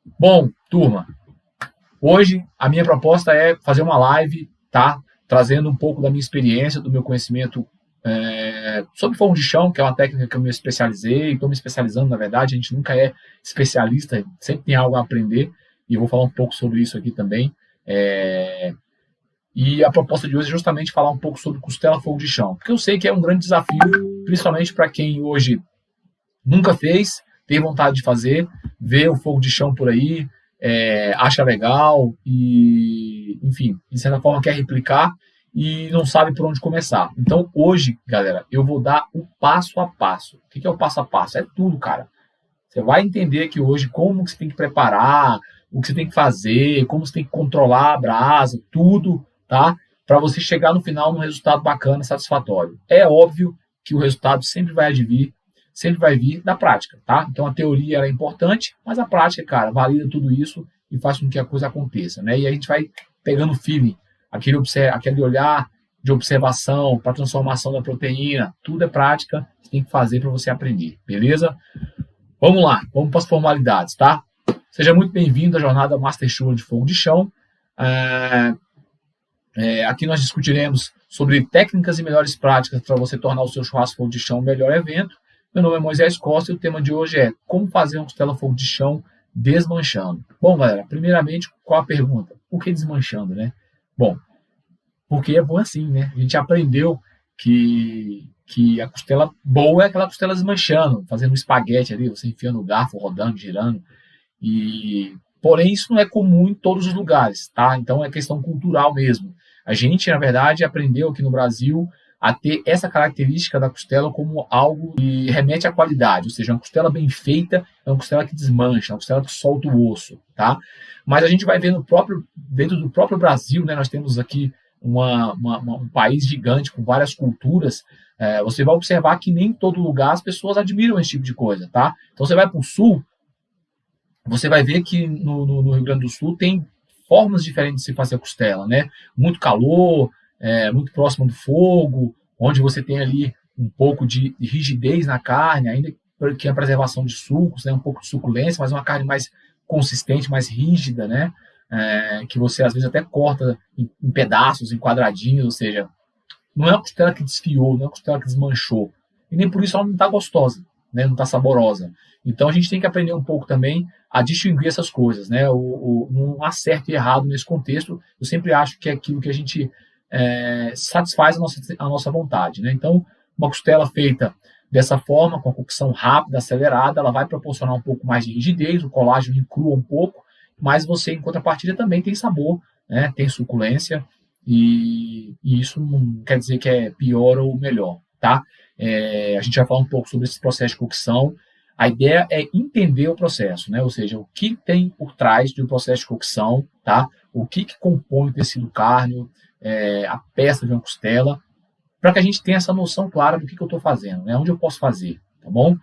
Bom, turma, hoje a minha proposta é fazer uma live, tá? Trazendo um pouco da minha experiência, do meu conhecimento sobre fogo de chão, que é uma técnica que eu me especializei, estou me especializando, na verdade, a gente nunca é especialista, sempre tem algo a aprender, e eu vou falar um pouco sobre isso aqui também. E a proposta de hoje é justamente falar um pouco sobre costela fogo de chão, porque eu sei que é um grande desafio, principalmente para quem hoje nunca fez, tem vontade de fazer, vê o fogo de chão por aí, acha legal e, enfim, de certa forma quer replicar e não sabe por onde começar. Então, hoje, galera, eu vou dar o passo a passo. O que é o passo a passo? É tudo, cara. Você vai entender aqui hoje como que você tem que preparar, o que você tem que fazer, como você tem que controlar a brasa, tudo, tá? Para você chegar no final num resultado bacana, satisfatório. É óbvio que o resultado sempre vai vir da prática, tá? Então a teoria é importante, mas a prática, cara, valida tudo isso e faz com que a coisa aconteça, né? E a gente vai pegando feeling, aquele olhar de observação para transformação da proteína, tudo é prática, você tem que fazer para você aprender, beleza? Vamos lá, vamos para as formalidades, tá? Seja muito bem-vindo à jornada Master Show de Fogo de Chão. Aqui nós discutiremos sobre técnicas e melhores práticas para você tornar o seu churrasco fogo de chão um melhor evento. Meu nome é Moisés Costa e o tema de hoje é como fazer uma costela fogo de chão desmanchando. Bom, galera, primeiramente, qual a pergunta? Por que desmanchando, né? Bom, porque é bom assim, né? A gente aprendeu que a costela boa é aquela costela desmanchando, fazendo um espaguete ali, você enfiando o garfo, rodando, girando. Porém, isso não é comum em todos os lugares, tá? Então é questão cultural mesmo. A gente, na verdade, aprendeu aqui no Brasil a ter essa característica da costela como algo que remete à qualidade, ou seja, uma costela bem feita é uma costela que desmancha, é uma costela que solta o osso, tá? Mas a gente vai ver dentro do próprio Brasil, né, nós temos aqui um país gigante com várias culturas, você vai observar que nem em todo lugar as pessoas admiram esse tipo de coisa, tá? Então você vai para o sul, você vai ver que no Rio Grande do Sul tem formas diferentes de se fazer a costela, né? Muito calor, muito próximo do fogo, onde você tem ali um pouco de rigidez na carne, ainda que a preservação de sucos, né? Um pouco de suculência, mas uma carne mais consistente, mais rígida, né? Que você às vezes até corta em pedaços, em quadradinhos, ou seja, não é uma costela que desfiou, não é uma costela que desmanchou. E nem por isso ela não está gostosa, né? Não está saborosa. Então a gente tem que aprender um pouco também a distinguir essas coisas, né? Não há certo e errado nesse contexto. Eu sempre acho que é aquilo que a gente satisfaz a nossa vontade, né? Então, uma costela feita dessa forma, com a cocção rápida, acelerada, ela vai proporcionar um pouco mais de rigidez, o colágeno encrua um pouco, mas você, em contrapartida, também tem sabor, né? Tem suculência, e isso não quer dizer que é pior ou melhor, tá? A gente vai falar um pouco sobre esse processo de cocção. A ideia é entender o processo, né? Ou seja, o que tem por trás de um processo de cocção, tá? O que compõe o tecido cárneo, a peça de uma costela, para que a gente tenha essa noção clara do que eu estou fazendo, né? Onde eu posso fazer, tá bom?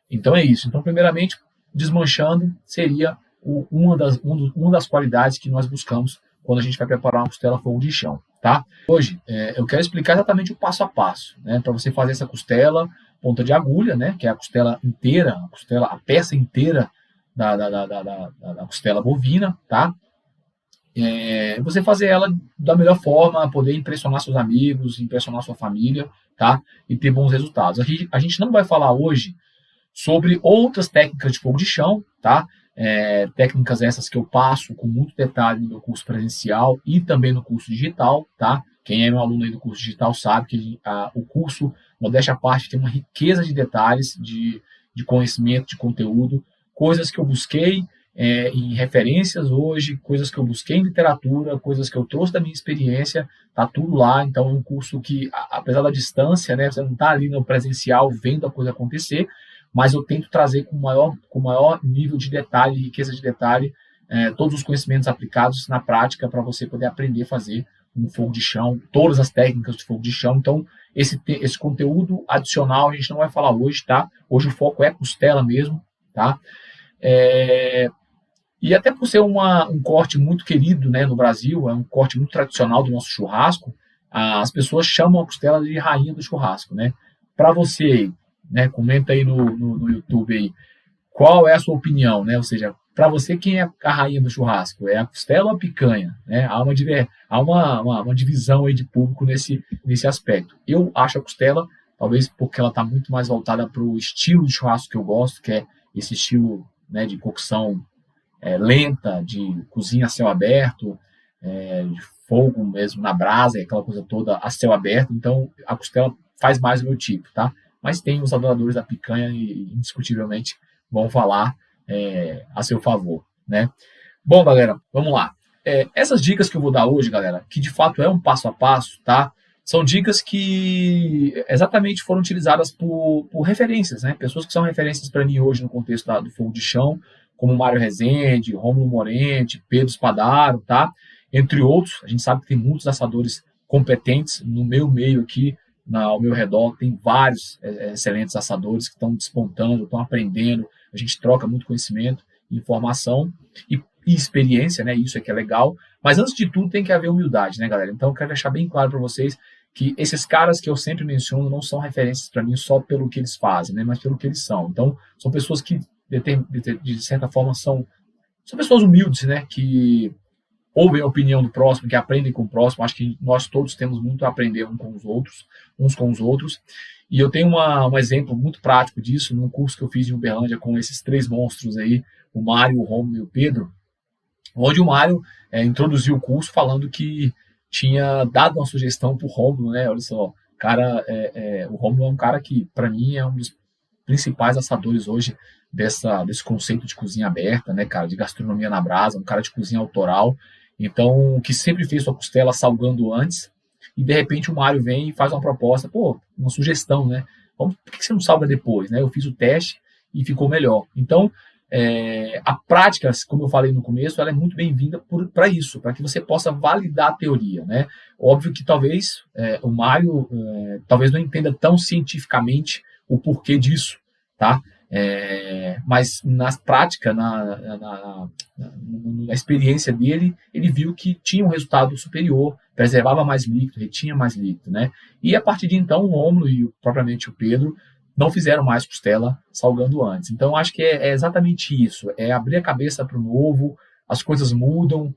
Então é isso. Então, primeiramente, desmanchando seria uma das qualidades que nós buscamos quando a gente vai preparar uma costela fogo de chão, tá? Hoje, eu quero explicar exatamente o passo a passo, né? Para você fazer essa costela ponta de agulha, né? Que é a costela inteira, a peça inteira da costela bovina, tá? Você fazer ela da melhor forma, poder impressionar seus amigos, impressionar sua família, tá? E ter bons resultados. A gente não vai falar hoje sobre outras técnicas de fogo de chão, tá? Técnicas essas que eu passo com muito detalhe no meu curso presencial e também no curso digital, tá? Quem é meu aluno aí do curso digital sabe que o curso, modéstia à parte, tem uma riqueza de detalhes, de conhecimento, de conteúdo, coisas que eu busquei em referências hoje, coisas que eu busquei em literatura, coisas que eu trouxe da minha experiência, tá tudo lá. Então é um curso que, apesar da distância, né, você não está ali no presencial vendo a coisa acontecer, mas eu tento trazer com maior nível de detalhe, riqueza de detalhe, todos os conhecimentos aplicados na prática para você poder aprender a fazer um fogo de chão, todas as técnicas de fogo de chão. Então, esse conteúdo adicional a gente não vai falar hoje, tá? Hoje o foco é costela mesmo, tá? E até por ser um corte muito querido, né, no Brasil, é um corte muito tradicional do nosso churrasco, as pessoas chamam a costela de rainha do churrasco, né? Para você, né, comenta aí no YouTube aí, qual é a sua opinião, né? Ou seja, para você, quem é a rainha do churrasco? É a costela ou a picanha? Né? Há uma divisão aí de público nesse aspecto. Eu acho a costela, talvez porque ela está muito mais voltada para o estilo de churrasco que eu gosto, que é esse estilo, né, de cocção lenta, de cozinha a céu aberto, de fogo mesmo na brasa, aquela coisa toda a céu aberto. Então, a costela faz mais o meu tipo, tá? Mas tem os adoradores da picanha e indiscutivelmente vão falar a seu favor, né? Bom, galera, vamos lá. Essas dicas que eu vou dar hoje, galera, que de fato é um passo a passo, tá? São dicas que exatamente foram utilizadas por referências, né? Pessoas que são referências para mim hoje no contexto do fogo de chão, como Mário Rezende, Rômulo Morente, Pedro Spadaro, tá? Entre outros. A gente sabe que tem muitos assadores competentes no meu meio aqui, ao meu redor, tem vários excelentes assadores que estão despontando, estão aprendendo, a gente troca muito conhecimento, informação e experiência, né? Isso é que é legal. Mas antes de tudo tem que haver humildade, né, galera? Então eu quero deixar bem claro para vocês que esses caras que eu sempre menciono não são referências para mim só pelo que eles fazem, né? Mas pelo que eles são. Então são pessoas que de certa forma são pessoas humildes, né? Que ouvem a opinião do próximo, que aprendem com o próximo. Acho que nós todos temos muito a aprender uns com os outros. E eu tenho um exemplo muito prático disso num curso que eu fiz em Uberlândia com esses três monstros aí, o Mário, o Romulo e o Pedro, onde o Mário introduziu o curso falando que tinha dado uma sugestão para o Romulo, né? Olha só, cara, o Romulo é um cara que, para mim, é um dos principais assadores hoje desse conceito de cozinha aberta, né, cara, de gastronomia na brasa, um cara de cozinha autoral, então, que sempre fez sua costela salgando antes, e de repente o Mário vem e faz uma proposta, uma sugestão, né, por que você não salga depois, né, eu fiz o teste e ficou melhor. Então, a prática, como eu falei no começo, ela é muito bem-vinda para isso, para que você possa validar a teoria, né. Óbvio que talvez o Mário talvez não entenda tão cientificamente o porquê disso, tá? Mas na prática, na experiência dele, ele viu que tinha um resultado superior, preservava mais líquido, retinha mais líquido, né? E a partir de então, o Rômulo e propriamente o Pedro não fizeram mais costela salgando antes. Então, acho que é exatamente isso, é abrir a cabeça para o novo, as coisas mudam,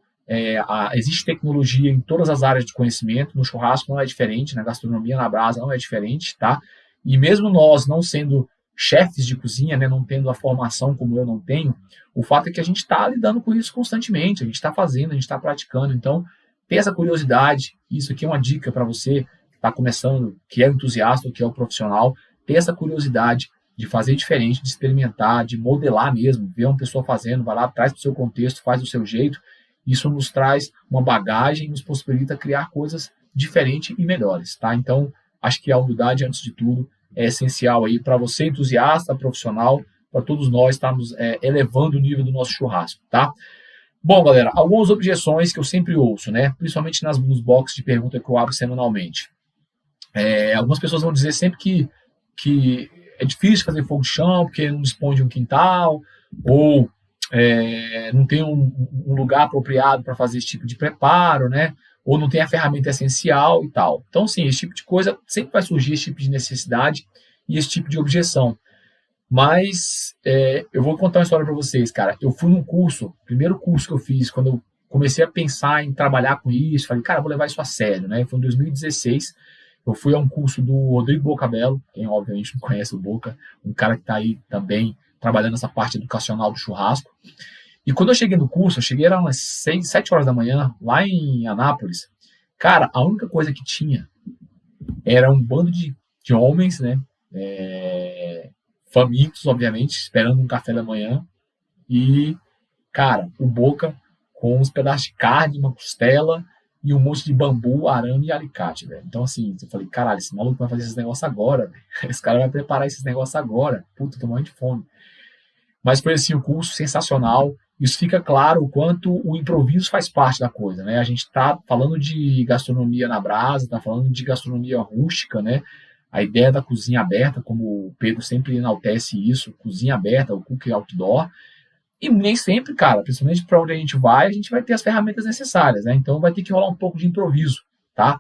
existe tecnologia em todas as áreas de conhecimento, no churrasco não é diferente, na gastronomia, na brasa não é diferente, tá? E mesmo nós não sendo chefes de cozinha, né, não tendo a formação como eu não tenho, o fato é que a gente está lidando com isso constantemente, a gente está fazendo, a gente está praticando, então ter essa curiosidade, isso aqui é uma dica para você que está começando, que é entusiasta, que é o profissional, ter essa curiosidade de fazer diferente, de experimentar, de modelar mesmo, ver uma pessoa fazendo, vai lá, traz para o seu contexto, faz do seu jeito, isso nos traz uma bagagem, nos possibilita criar coisas diferentes e melhores, tá? Então, acho que a humildade, antes de tudo, é essencial aí para você, entusiasta, profissional, para todos nós estarmos elevando o nível do nosso churrasco, tá? Bom, galera, algumas objeções que eu sempre ouço, né? Principalmente nos boxes de pergunta que eu abro semanalmente. Algumas pessoas vão dizer sempre que é difícil fazer fogo de chão porque não dispõe de um quintal, ou não tem um lugar apropriado para fazer esse tipo de preparo, né? Ou não tem a ferramenta essencial e tal. Então, sim, esse tipo de coisa sempre vai surgir, esse tipo de necessidade e esse tipo de objeção. Mas eu vou contar uma história para vocês, cara. Eu fui num curso, primeiro curso que eu fiz, quando eu comecei a pensar em trabalhar com isso, falei, cara, vou levar isso a sério, né? Foi em 2016, eu fui a um curso do Rodrigo Bocabello, quem obviamente não conhece o Boca, um cara que está aí também trabalhando nessa parte educacional do churrasco. E quando eu cheguei no curso, eu cheguei era umas 6, 7 horas da manhã, lá em Anápolis. Cara, a única coisa que tinha era um bando de homens, né? Famintos, obviamente, esperando um café da manhã. E, cara, o Boca com uns pedaços de carne, uma costela e um monte de bambu, arame e alicate, velho. Então, assim, eu falei, caralho, esse maluco vai fazer esses negócios agora, velho. Esse cara vai preparar esses negócios agora. Puta, tô morrendo de fome. Mas foi, assim, um curso sensacional. Isso fica claro o quanto o improviso faz parte da coisa, né? A gente está falando de gastronomia na brasa, está falando de gastronomia rústica, né? A ideia da cozinha aberta, como o Pedro sempre enaltece isso, cozinha aberta, o cooking outdoor. E nem sempre, cara, principalmente para onde a gente vai ter as ferramentas necessárias, né? Então vai ter que rolar um pouco de improviso, tá?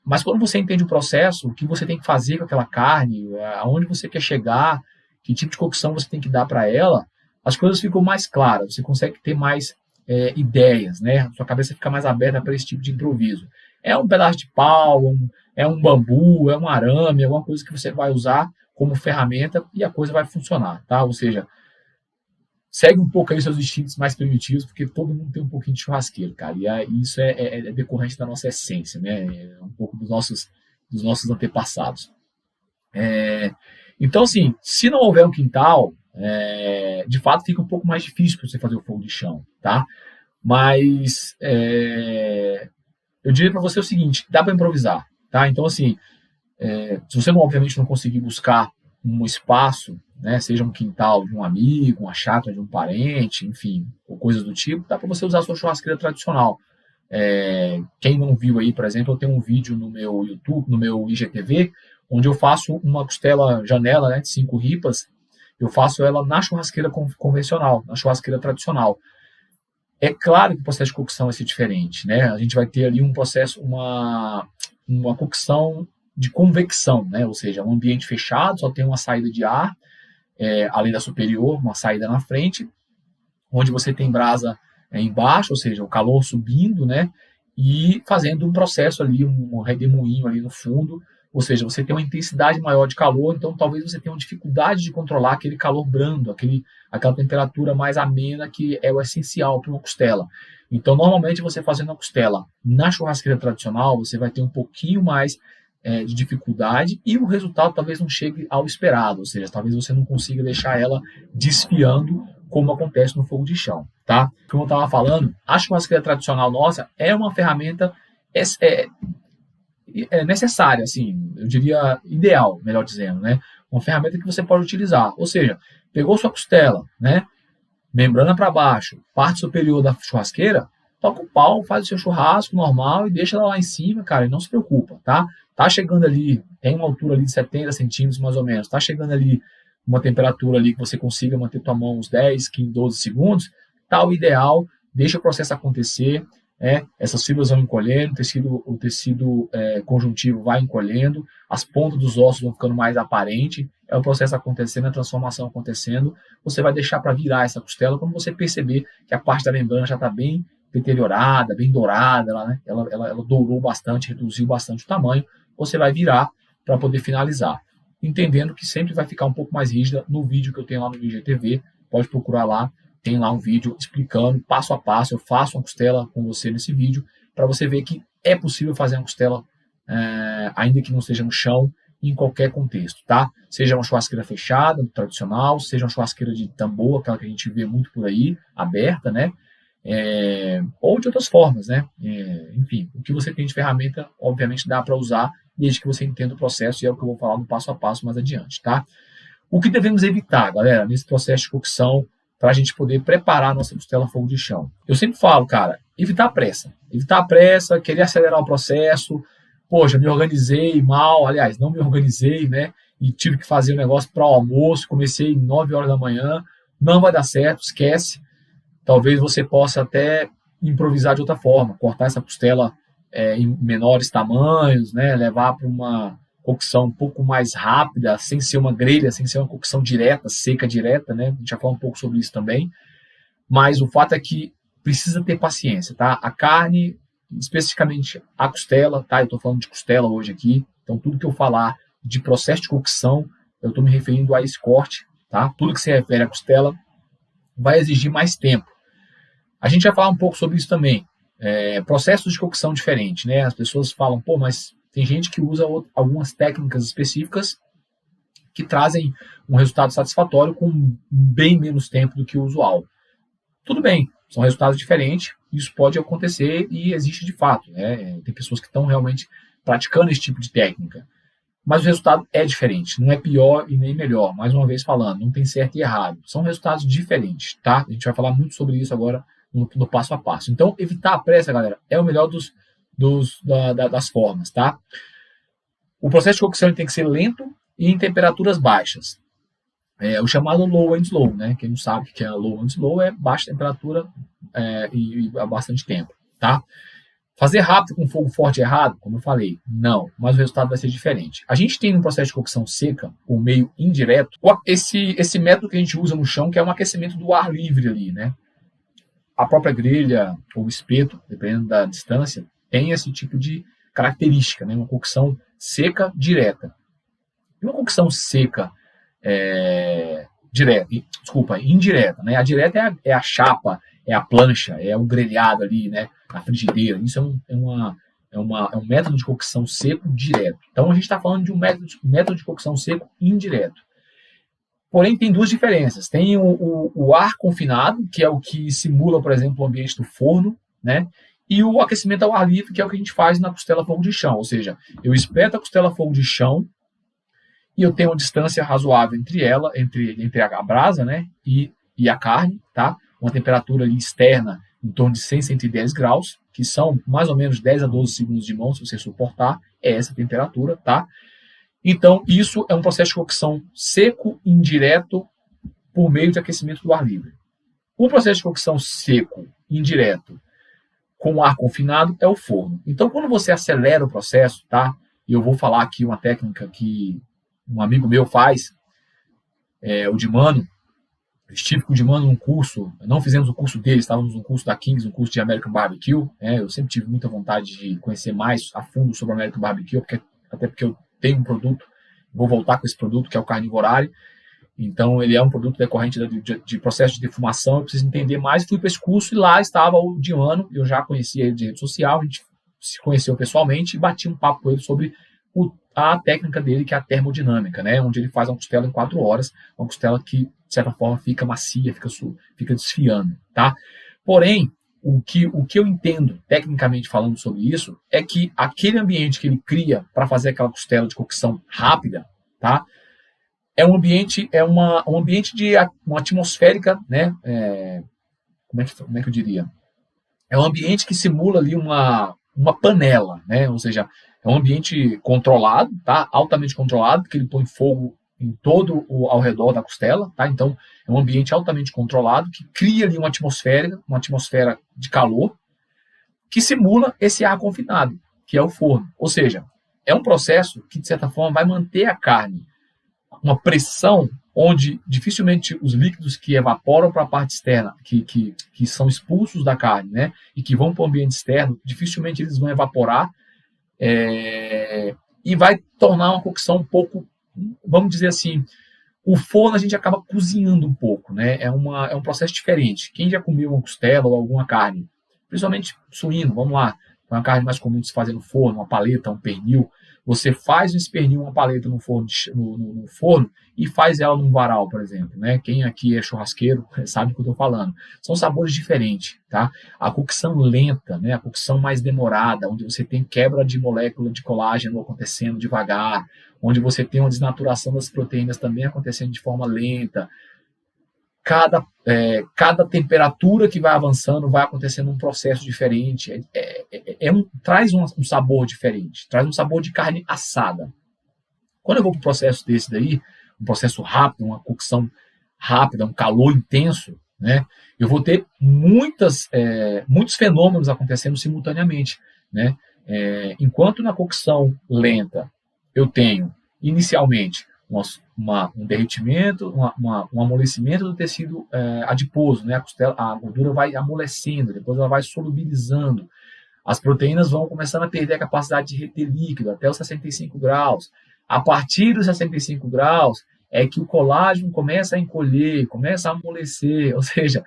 Mas quando você entende o processo, o que você tem que fazer com aquela carne, aonde você quer chegar, que tipo de cocção você tem que dar para ela, as coisas ficam mais claras, você consegue ter mais ideias, né? Sua cabeça fica mais aberta para esse tipo de improviso. É um pedaço de pau, é um bambu, é um arame, alguma coisa que você vai usar como ferramenta e a coisa vai funcionar, tá? Ou seja, segue um pouco aí seus instintos mais primitivos, porque todo mundo tem um pouquinho de churrasqueiro, cara, e isso é decorrente da nossa essência, né? É um pouco dos nossos antepassados. Então, assim, se não houver um quintal, de fato fica um pouco mais difícil para você fazer o fogo de chão, tá? Mas eu diria para você o seguinte, dá para improvisar, tá? Então, assim, se você obviamente não conseguir buscar um espaço, né, seja um quintal de um amigo, uma chácara de um parente, enfim, ou coisas do tipo, dá para você usar a sua churrasqueira tradicional. Quem não viu aí, por exemplo, eu tenho um vídeo no meu YouTube, no meu IGTV, onde eu faço uma costela janela, né, de 5 ripas, eu faço ela na churrasqueira convencional, na churrasqueira tradicional. É claro que o processo de cocção vai ser diferente, né? A gente vai ter ali um processo, uma cocção de convecção, né? Ou seja, um ambiente fechado, só tem uma saída de ar, além da superior, uma saída na frente, onde você tem brasa embaixo, ou seja, o calor subindo, né? E fazendo um processo ali, um redemoinho ali no fundo, ou seja, você tem uma intensidade maior de calor, então talvez você tenha uma dificuldade de controlar aquele calor brando, aquela temperatura mais amena que é o essencial para uma costela. Então, normalmente, você fazendo a costela na churrasqueira tradicional, você vai ter um pouquinho mais de dificuldade e o resultado talvez não chegue ao esperado, ou seja, talvez você não consiga deixar ela desfiando como acontece no fogo de chão, tá? Como eu estava falando, a churrasqueira tradicional nossa é uma ferramenta necessária, assim, eu diria ideal, melhor dizendo, né? Uma ferramenta que você pode utilizar, ou seja, pegou sua costela, né? Membrana para baixo, parte superior da churrasqueira, toca o pau, faz o seu churrasco normal e deixa ela lá em cima, cara, e não se preocupa, tá? Tá chegando ali, tem uma altura ali de 70 centímetros mais ou menos, tá chegando ali uma temperatura ali que você consiga manter tua mão uns 10, 15, 12 segundos, tá o ideal, deixa o processo acontecer, essas fibras vão encolhendo, o tecido conjuntivo vai encolhendo, as pontas dos ossos vão ficando mais aparentes, é o processo acontecendo, a transformação acontecendo, você vai deixar para virar essa costela quando você perceber que a parte da membrana já está bem deteriorada, bem dourada, ela dourou bastante, reduziu bastante o tamanho, você vai virar para poder finalizar. Entendendo que sempre vai ficar um pouco mais rígida no vídeo que eu tenho lá no IGTV, pode procurar lá, tem lá um vídeo explicando passo a passo, eu faço uma costela com você nesse vídeo, para você ver que é possível fazer uma costela, ainda que não seja no chão, em qualquer contexto, tá? Seja uma churrasqueira fechada, tradicional, seja uma churrasqueira de tambor, aquela que a gente vê muito por aí, aberta, né? Ou de outras formas, né? Enfim, o que você tem de ferramenta, obviamente dá para usar, desde que você entenda o processo, e é o que eu vou falar no passo a passo mais adiante, tá? O que devemos evitar, galera, nesse processo de cocção, para a gente poder preparar a nossa costela a fogo de chão? Eu sempre falo, cara, evitar a pressa, querer acelerar o processo. Poxa, me organizei mal, aliás, não me organizei, né? E tive que fazer o negócio para o almoço, comecei 9 horas da manhã, não vai dar certo, esquece. Talvez você possa até improvisar de outra forma, cortar essa costela em menores tamanhos, né? Levar para uma cocção um pouco mais rápida, sem ser uma grelha, sem ser uma cocção direta, seca direta, né? A gente já falou um pouco sobre isso também. Mas o fato é que precisa ter paciência, tá? A carne, especificamente a costela, tá? Eu estou falando de costela hoje aqui, então tudo que eu falar de processo de cocção, eu estou me referindo a esse corte, tá? Tudo que se refere à costela vai exigir mais tempo. A gente vai falar um pouco sobre isso também. Processos de cocção diferentes, né? As pessoas falam, pô, mas tem gente que usa algumas técnicas específicas que trazem um resultado satisfatório com bem menos tempo do que o usual. Tudo bem, são resultados diferentes, isso pode acontecer e existe de fato, né? Tem pessoas que estão realmente praticando esse tipo de técnica. Mas o resultado é diferente, não é pior e nem melhor. Mais uma vez falando, não tem certo e errado. São resultados diferentes, tá? A gente vai falar muito sobre isso agora no passo a passo. Então, evitar a pressa, galera, é o melhor das formas, tá? O processo de cocção tem que ser lento e em temperaturas baixas. O chamado low and slow, né? Quem não sabe o que é low and slow é baixa temperatura e há bastante tempo, tá? Fazer rápido com fogo forte é errado? Como eu falei, não, mas o resultado vai ser diferente. A gente tem um processo de cocção seca, por meio indireto, esse método que a gente usa no chão, que é um aquecimento do ar livre ali, né? A própria grelha ou espeto, dependendo da distância, tem esse tipo de característica, né? Uma cocção seca direta. E uma cocção seca indireta, né? A direta é a chapa, é a plancha, é o grelhado ali, né? A frigideira. Isso é um método de cocção seco direto. Então a gente está falando de um método de cocção seco indireto. Porém, tem duas diferenças. Tem o ar confinado, que é o que simula, por exemplo, o ambiente do forno, né? E o aquecimento ao ar livre, que é o que a gente faz na costela fogo de chão. Ou seja, eu espeto a costela fogo de chão e eu tenho uma distância razoável entre ela, entre a brasa, né, e a carne, tá? Uma temperatura ali externa em torno de 100, 110 graus, que são mais ou menos 10 a 12 segundos de mão, se você suportar, é essa temperatura, tá? Então, isso é um processo de cocção seco indireto por meio de aquecimento do ar livre. O processo de cocção seco indireto com ar confinado é o forno. Então, quando você acelera o processo, tá? E eu vou falar aqui uma técnica que um amigo meu faz, o Dimano. Eu estive com o Dimano num curso, não fizemos o curso dele, estávamos no curso da Kings, um curso de American Barbecue. Eu sempre tive muita vontade de conhecer mais a fundo sobre o American Barbecue, até porque eu tenho um produto, vou voltar com esse produto, que é o Carnivorare. Então, ele é um produto decorrente de processo de defumação, eu preciso entender mais. Fui para esse curso e lá estava o Dimano, eu já conhecia ele de rede social, a gente se conheceu pessoalmente e bati um papo com ele sobre a técnica dele, que é a termodinâmica, né? Onde ele faz uma costela em 4 horas, uma costela que, de certa forma, fica macia, fica desfiando, tá? Porém, o que eu entendo, tecnicamente falando sobre isso, é que aquele ambiente que ele cria para fazer aquela costela de cocção rápida, tá? É um ambiente, um ambiente de uma atmosférica, né? Como é que eu diria? É um ambiente que simula ali uma panela, né? Ou seja, é um ambiente controlado, tá? Altamente controlado, porque ele põe fogo em todo ao redor da costela, tá? Então, é um ambiente altamente controlado que cria ali uma atmosfera de calor, que simula esse ar confinado, que é o forno. Ou seja, é um processo que, de certa forma, vai manter a carne uma pressão onde dificilmente os líquidos que evaporam para a parte externa, que são expulsos da carne, né, e que vão para o ambiente externo, dificilmente eles vão evaporar, e vai tornar uma cocção um pouco, vamos dizer assim, o forno a gente acaba cozinhando um pouco, né, é um processo diferente. Quem já comeu uma costela ou alguma carne, principalmente suíno, vamos lá, uma carne mais comum de se fazer no forno, uma paleta, um pernil, você faz esse pernil, uma paleta no forno, no forno e faz ela num varal, por exemplo, né? Quem aqui é churrasqueiro sabe o que eu estou falando. São sabores diferentes, tá? A cocção lenta, né? A cocção mais demorada, onde você tem quebra de molécula de colágeno acontecendo devagar, onde você tem uma desnaturação das proteínas também acontecendo de forma lenta. Cada temperatura que vai avançando vai acontecendo um processo diferente. Traz um sabor diferente, traz um sabor de carne assada. Quando eu vou para um processo desse daí, um processo rápido, uma cocção rápida, um calor intenso, né, eu vou ter muitos fenômenos acontecendo simultaneamente, né? Enquanto na cocção lenta eu tenho, inicialmente, um derretimento, um amolecimento do tecido adiposo, né? A gordura vai amolecendo, depois ela vai solubilizando, as proteínas vão começando a perder a capacidade de reter líquido até os 65 graus. A partir dos 65 graus é que o colágeno começa a encolher, começa a amolecer, ou seja,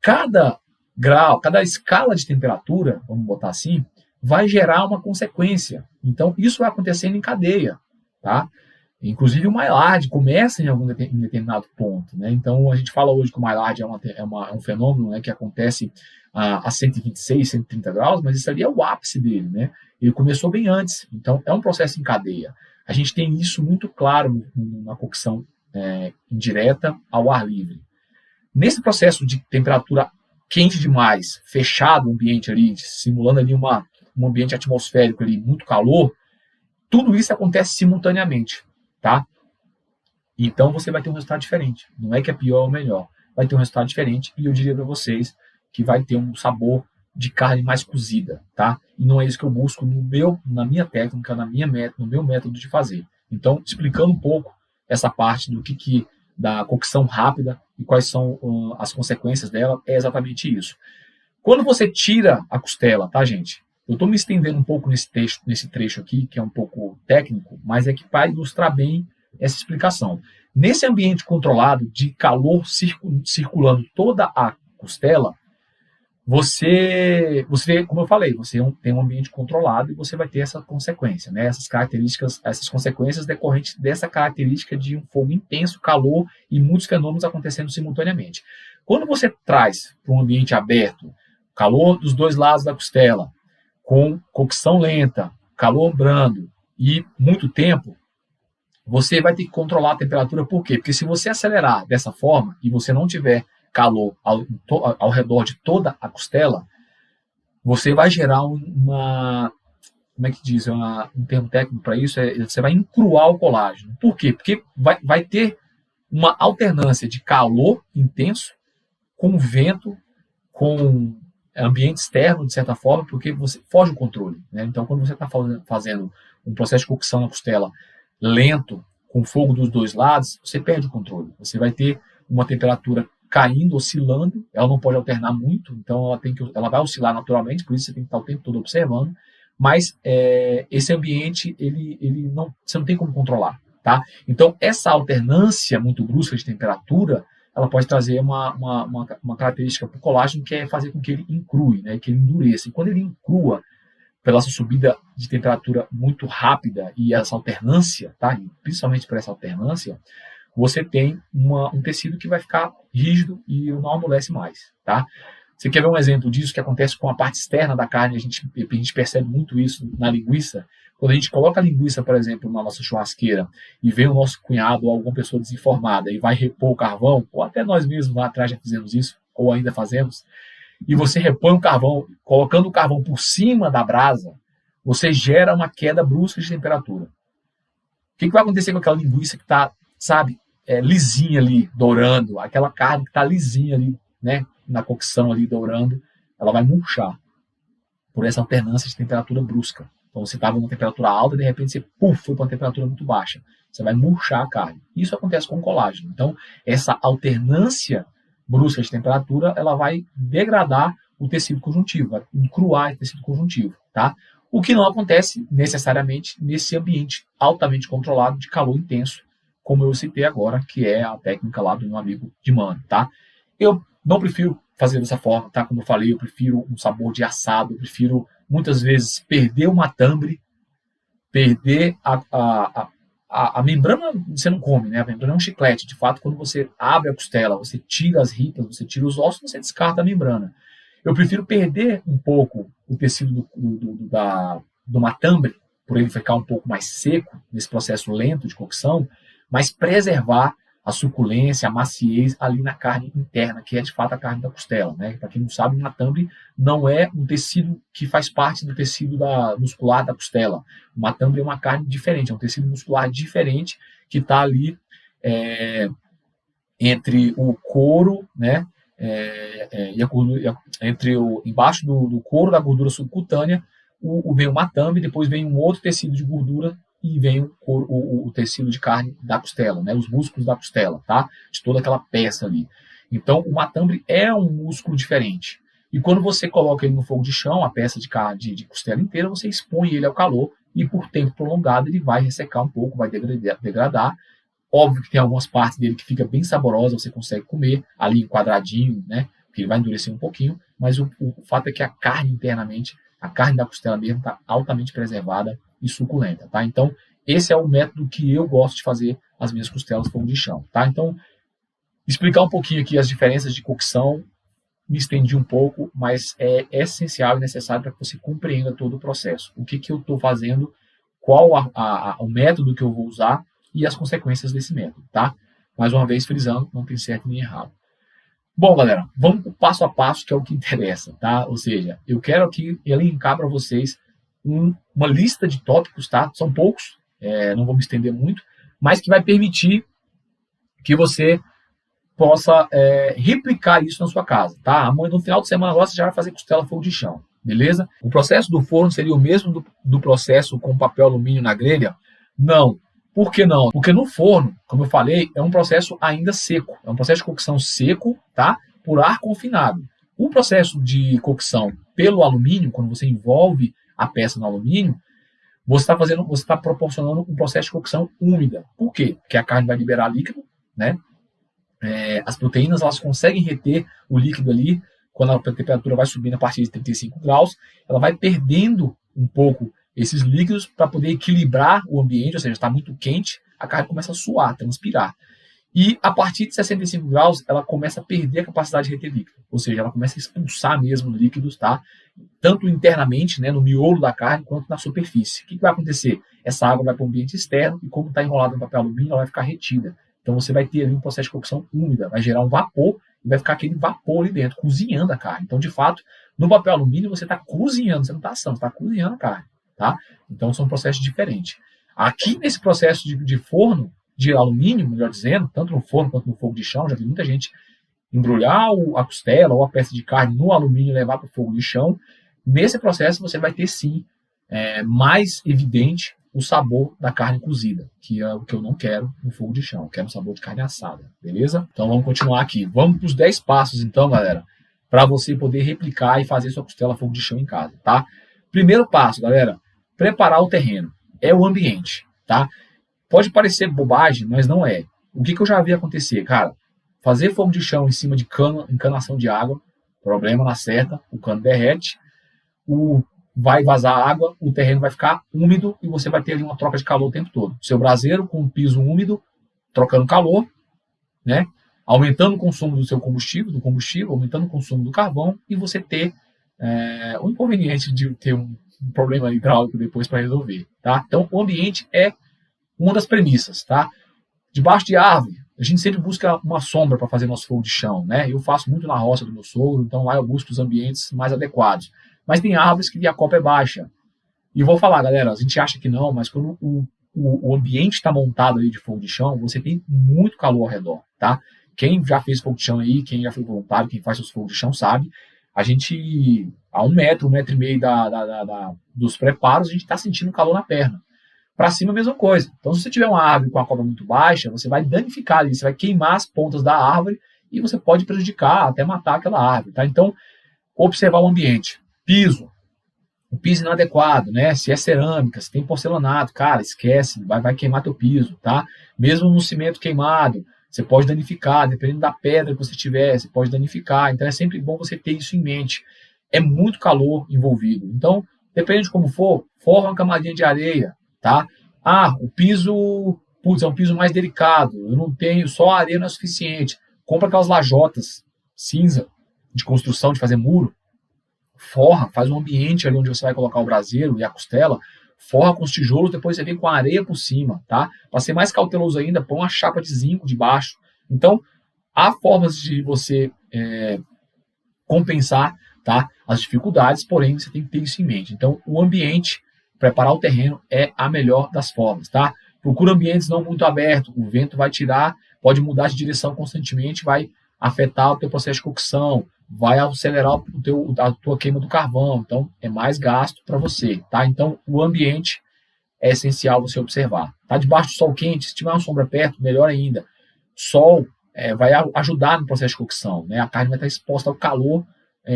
cada grau, cada escala de temperatura, vamos botar assim, vai gerar uma consequência. Então, isso vai acontecendo em cadeia, tá? Inclusive o Maillard começa em determinado ponto, né? Então a gente fala hoje que o Maillard é um fenômeno, né, que acontece a 126, 130 graus, mas isso ali é o ápice dele, né? Ele começou bem antes, então é um processo em cadeia. A gente tem isso muito claro na cocção indireta ao ar livre. Nesse processo de temperatura quente demais, fechado o ambiente ali, simulando ali um ambiente atmosférico ali, muito calor, tudo isso acontece simultaneamente. Tá? Então você vai ter um resultado diferente. Não é que é pior ou melhor. Vai ter um resultado diferente e eu diria para vocês que vai ter um sabor de carne mais cozida, tá? E não é isso que eu busco na minha técnica, no meu método de fazer. Então, explicando um pouco essa parte da cocção rápida e quais são as consequências dela, é exatamente isso. Quando você tira a costela, tá, gente? Eu estou me estendendo um pouco nesse trecho aqui, que é um pouco técnico, mas é que para ilustrar bem essa explicação. Nesse ambiente controlado de calor circulando toda a costela, você, como eu falei, você tem um ambiente controlado e você vai ter essa consequência, né? Essas consequências decorrentes dessa característica de um fogo intenso, calor e muitos fenômenos acontecendo simultaneamente. Quando você traz para um ambiente aberto, calor dos dois lados da costela, com cocção lenta, calor brando e muito tempo, você vai ter que controlar a temperatura. Por quê? Porque se você acelerar dessa forma e você não tiver calor ao redor de toda a costela, você vai gerar como é que diz? Um termo técnico para isso, você vai encruar o colágeno. Por quê? Porque vai ter uma alternância de calor intenso com vento, com ambiente externo, de certa forma, porque você foge o controle, né? Então, quando você está fazendo um processo de cocção na costela lento, com fogo dos dois lados, você perde o controle. Você vai ter uma temperatura caindo, oscilando, ela não pode alternar muito, então ela vai oscilar naturalmente, por isso você tem que estar o tempo todo observando, mas esse ambiente, você não tem como controlar, tá? Então, essa alternância muito brusca de temperatura, ela pode trazer uma característica para o colágeno, que é fazer com que ele encrue, né, que ele endureça. E quando ele encrua, pela sua subida de temperatura muito rápida e essa alternância, tá? E principalmente por essa alternância, você tem um tecido que vai ficar rígido e não amolece mais, tá? Você quer ver um exemplo disso que acontece com a parte externa da carne? A gente percebe muito isso na linguiça. Quando a gente coloca a linguiça, por exemplo, na nossa churrasqueira e vem o nosso cunhado ou alguma pessoa desinformada e vai repor o carvão, ou até nós mesmos lá atrás já fizemos isso, ou ainda fazemos, e você repõe o carvão, colocando o carvão por cima da brasa, você gera uma queda brusca de temperatura. O que vai acontecer com aquela linguiça que está, sabe, lisinha ali, dourando, aquela carne que está lisinha ali, né, na cocção ali, dourando, ela vai murchar por essa alternância de temperatura brusca. Então você estava numa temperatura alta e de repente você foi para uma temperatura muito baixa. Você vai murchar a carne. Isso acontece com o colágeno. Então, essa alternância brusca de temperatura, ela vai degradar o tecido conjuntivo, vai encruar o tecido conjuntivo, tá? O que não acontece necessariamente nesse ambiente altamente controlado de calor intenso, como eu citei agora, que é a técnica lá do meu amigo de mano, tá? Eu não prefiro fazer dessa forma, tá? Como eu falei, eu prefiro um sabor de assado, eu prefiro muitas vezes perder o matambre, perder a membrana. Você não come, né? A membrana é um chiclete. De fato, quando você abre a costela, você tira as ripas, você tira os ossos, você descarta a membrana. Eu prefiro perder um pouco o tecido do matambre, por ele ficar um pouco mais seco, nesse processo lento de cocção, mas preservar a suculência, a maciez ali na carne interna, que é de fato a carne da costela, né? Para quem não sabe, o matambre não é um tecido que faz parte do tecido muscular da costela. O matambre é uma carne diferente, é um tecido muscular diferente que está ali entre o couro, né? E a gordura, embaixo do couro da gordura subcutânea, vem o matambre, depois vem um outro tecido de gordura e vem o tecido de carne da costela, né, os músculos da costela, tá? De toda aquela peça ali. Então, o matambre é um músculo diferente. E quando você coloca ele no fogo de chão, a peça de carne de costela inteira, você expõe ele ao calor e por tempo prolongado ele vai ressecar um pouco, vai degradar. Óbvio que tem algumas partes dele que fica bem saborosa, você consegue comer ali em quadradinho, né? Porque ele vai endurecer um pouquinho, mas o fato é que a carne internamente, a carne da costela mesmo, está altamente preservada e suculenta, tá? Então, esse é o método que eu gosto de fazer as minhas costelas fogo de chão, tá? Então, explicar um pouquinho aqui as diferenças de cocção, me estendi um pouco, mas é essencial e necessário para que você compreenda todo o processo. O que eu estou fazendo, qual o método que eu vou usar e as consequências desse método, tá? Mais uma vez, frisando, não tem certo nem errado. Bom, galera, vamos para o passo a passo, que é o que interessa, tá? Ou seja, eu quero aqui elencar para vocês uma lista de tópicos, tá? São poucos, não vou me estender muito, mas que vai permitir que você possa replicar isso na sua casa, tá? Amanhã, no final de semana agora, você já vai fazer costela fogo de chão, beleza? O processo do forno seria o mesmo do processo com papel alumínio na grelha? Não. Por que não? Porque no forno, como eu falei, é um processo ainda seco. É um processo de cocção seco, tá? Por ar confinado. O processo de cocção pelo alumínio, quando você envolve a peça no alumínio, você está proporcionando um processo de cocção úmida. Por quê? Porque a carne vai liberar líquido, né? As proteínas elas conseguem reter o líquido ali quando a temperatura vai subindo a partir de 35 graus, ela vai perdendo um pouco esses líquidos para poder equilibrar o ambiente, ou seja, está muito quente, a carne começa a suar, a transpirar. E a partir de 65 graus, ela começa a perder a capacidade de reter líquido, ou seja, ela começa a expulsar mesmo líquidos, tá? Tanto internamente, né, no miolo da carne, quanto na superfície. O que vai acontecer? Essa água vai para o ambiente externo e como está enrolada no papel alumínio, ela vai ficar retida. Então você vai ter ali um processo de cocção úmida, vai gerar um vapor e vai ficar aquele vapor ali dentro, cozinhando a carne. Então, de fato, no papel alumínio você está cozinhando, você não está assando, você está cozinhando a carne, tá? Então são processos diferentes. Aqui nesse processo de forno, de alumínio, melhor dizendo, tanto no forno quanto no fogo de chão, já vi muita gente embrulhar a costela ou a peça de carne no alumínio e levar para o fogo de chão. Nesse processo você vai ter sim mais evidente o sabor da carne cozida, que é o que eu não quero no fogo de chão. Eu quero um sabor de carne assada, beleza? Então vamos continuar aqui. Vamos para os 10 passos então, galera, para você poder replicar e fazer sua costela fogo de chão em casa, tá? Primeiro passo, galera, preparar o terreno. É o ambiente, tá? Pode parecer bobagem, mas não é. O que eu já vi acontecer, cara? Fazer fogo de chão em cima de encanação de água, problema na certa, o cano derrete, vai vazar água, o terreno vai ficar úmido e você vai ter ali uma troca de calor o tempo todo. Seu braseiro com o piso úmido, trocando calor, né? Aumentando o consumo do seu combustível, aumentando o consumo do carvão e você ter o inconveniente de ter um problema hidráulico depois para resolver, tá? Então, o ambiente é uma das premissas, tá? Debaixo de árvore, a gente sempre busca uma sombra para fazer nosso fogo de chão, né? Eu faço muito na roça do meu sogro, então lá eu busco os ambientes mais adequados. Mas tem árvores que a copa é baixa. E vou falar, galera, a gente acha que não, mas quando o ambiente está montado ali de fogo de chão, você tem muito calor ao redor, tá? Quem já fez fogo de chão aí, quem já foi voluntário, quem faz seus fogos de chão sabe, a gente, a 1 metro, 1 metro e meio dos preparos, a gente está sentindo calor na perna. Para cima, a mesma coisa. Então, se você tiver uma árvore com a copa muito baixa, você vai danificar ali, você vai queimar as pontas da árvore e você pode prejudicar, até matar aquela árvore, tá? Então, observar o ambiente. Piso. O piso inadequado, né? Se é cerâmica, se tem porcelanato, cara, esquece, vai queimar teu piso, tá? Mesmo no cimento queimado, você pode danificar, dependendo da pedra que você tiver, você pode danificar. Então, é sempre bom você ter isso em mente. É muito calor envolvido. Então, dependendo de como for, forra uma camadinha de areia, tá? O piso, é um piso mais delicado, eu não tenho, só a areia não é suficiente. Compra aquelas lajotas cinza de construção, de fazer muro, forra, faz um ambiente ali onde você vai colocar o braseiro e a costela, forra com os tijolos, depois você vem com a areia por cima, tá? Para ser mais cauteloso ainda, põe uma chapa de zinco debaixo. Então, há formas de você compensar, tá, as dificuldades, porém você tem que ter isso em mente. Então, o ambiente, preparar o terreno é a melhor das formas, tá? Procura ambientes não muito abertos, o vento vai tirar, pode mudar de direção constantemente, vai afetar o teu processo de cocção, vai acelerar a tua queima do carvão, então é mais gasto para você, tá? Então, o ambiente é essencial você observar. Tá debaixo do sol quente, se tiver uma sombra perto, melhor ainda. Sol vai ajudar no processo de cocção, né? A carne vai estar exposta ao calor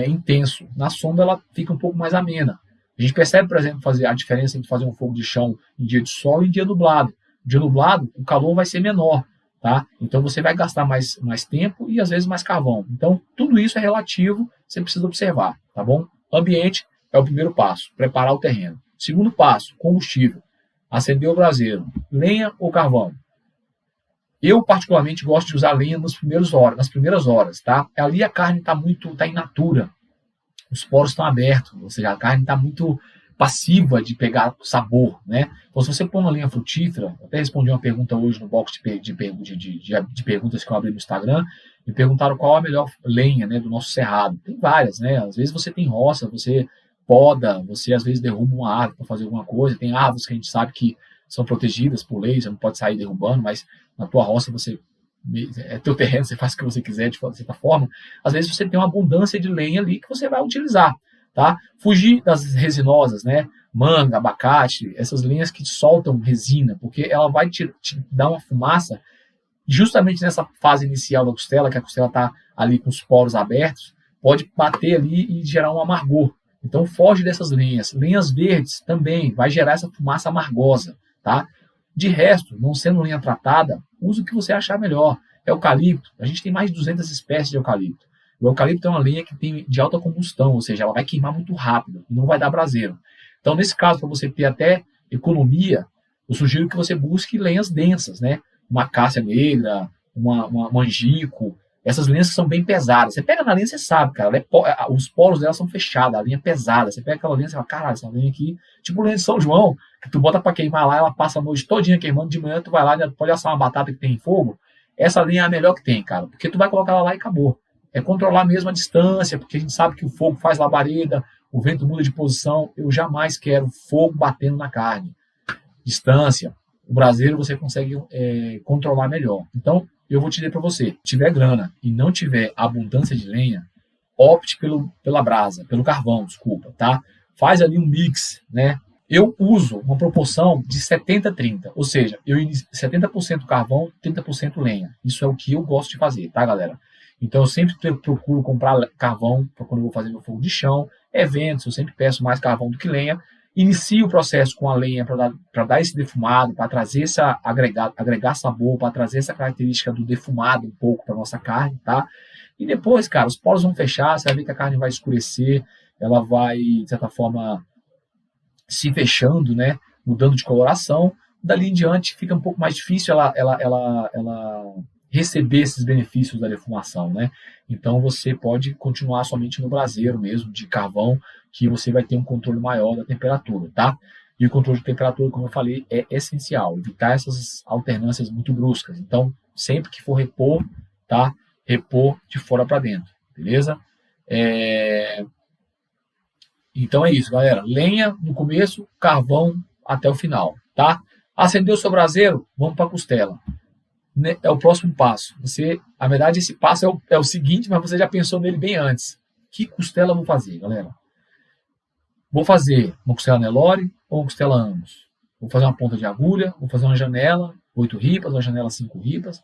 intenso. Na sombra, ela fica um pouco mais amena. A gente percebe, por exemplo, a diferença entre fazer um fogo de chão em dia de sol e em dia nublado. Em dia nublado, o calor vai ser menor, tá? Então você vai gastar mais tempo e às vezes mais carvão. Então tudo isso é relativo, você precisa observar, tá bom? Ambiente é o primeiro passo, preparar o terreno. Segundo passo, combustível. Acender o braseiro, lenha ou carvão. Eu particularmente gosto de usar lenha nas primeiras horas, tá? Ali a carne está in natura. Os poros estão abertos, ou seja, a carne está muito passiva de pegar sabor, né? Então, se você põe uma lenha frutífera, eu até respondi uma pergunta hoje no box de perguntas que eu abri no Instagram, me perguntaram qual a melhor lenha, né, do nosso cerrado. Tem várias, né? Às vezes você tem roça, você poda, você às vezes derruba uma árvore para fazer alguma coisa, tem árvores que a gente sabe que são protegidas por lei, você não pode sair derrubando, mas na tua roça você é teu terreno, você faz o que você quiser de certa forma, às vezes você tem uma abundância de lenha ali que você vai utilizar, tá? Fugir das resinosas, né? Manga, abacate, essas lenhas que soltam resina, porque ela vai te dar uma fumaça justamente nessa fase inicial da costela, que a costela está ali com os poros abertos, pode bater ali e gerar um amargor. Então foge dessas lenhas. Lenhas verdes também vai gerar essa fumaça amargosa, tá? De resto, não sendo lenha tratada, use o que você achar melhor. Eucalipto, a gente tem mais de 200 espécies de eucalipto. O eucalipto é uma lenha que tem de alta combustão, ou seja, ela vai queimar muito rápido e não vai dar braseiro. Então, nesse caso, para você ter até economia, eu sugiro que você busque lenhas densas, né? Uma acácia negra, uma mangico, essas lenhas são bem pesadas. Você pega na lenha, você sabe, cara, os poros dela são fechados, a linha é pesada. Você pega aquela lenha e fala, caralho, essa lenha aqui, tipo lenha de São João, que tu bota para queimar lá, ela passa a noite todinha queimando, de manhã tu vai lá, pode assar uma batata que tem em fogo, essa linha é a melhor que tem, cara, porque tu vai colocar ela lá e acabou. É controlar mesmo a distância, porque a gente sabe que o fogo faz labareda, o vento muda de posição, eu jamais quero fogo batendo na carne. Distância, o braseiro você consegue controlar melhor. Então, eu vou te dizer para você, se tiver grana e não tiver abundância de lenha, opte pela brasa, pelo carvão, desculpa, tá? Faz ali um mix, né? Eu uso uma proporção de 70-30, ou seja, 70% carvão, 30% lenha. Isso é o que eu gosto de fazer, tá, galera? Então, eu sempre procuro comprar carvão para quando eu vou fazer meu fogo de chão, eventos, eu sempre peço mais carvão do que lenha. Inicio o processo com a lenha para dar esse defumado, para trazer agregar sabor, para trazer essa característica do defumado um pouco para nossa carne, tá? E depois, cara, os poros vão fechar, você vai ver que a carne vai escurecer, ela vai, de certa forma, se fechando, né? Mudando de coloração. Dali em diante fica um pouco mais difícil ela receber esses benefícios da defumação, né? Então você pode continuar somente no braseiro mesmo, de carvão, que você vai ter um controle maior da temperatura, tá? E o controle de temperatura, como eu falei, é essencial, evitar essas alternâncias muito bruscas. Então, sempre que for repor, tá? Repor de fora para dentro, beleza? Então é isso, galera. Lenha no começo, carvão até o final, tá? Acendeu o seu braseiro, vamos para a costela. É o próximo passo. Na verdade, esse passo é o seguinte, mas você já pensou nele bem antes. Que costela eu vou fazer, galera? Vou fazer uma costela Nelore ou uma costela Angus? Vou fazer uma ponta de agulha, vou fazer uma janela 8 ripas, uma janela 5 ripas.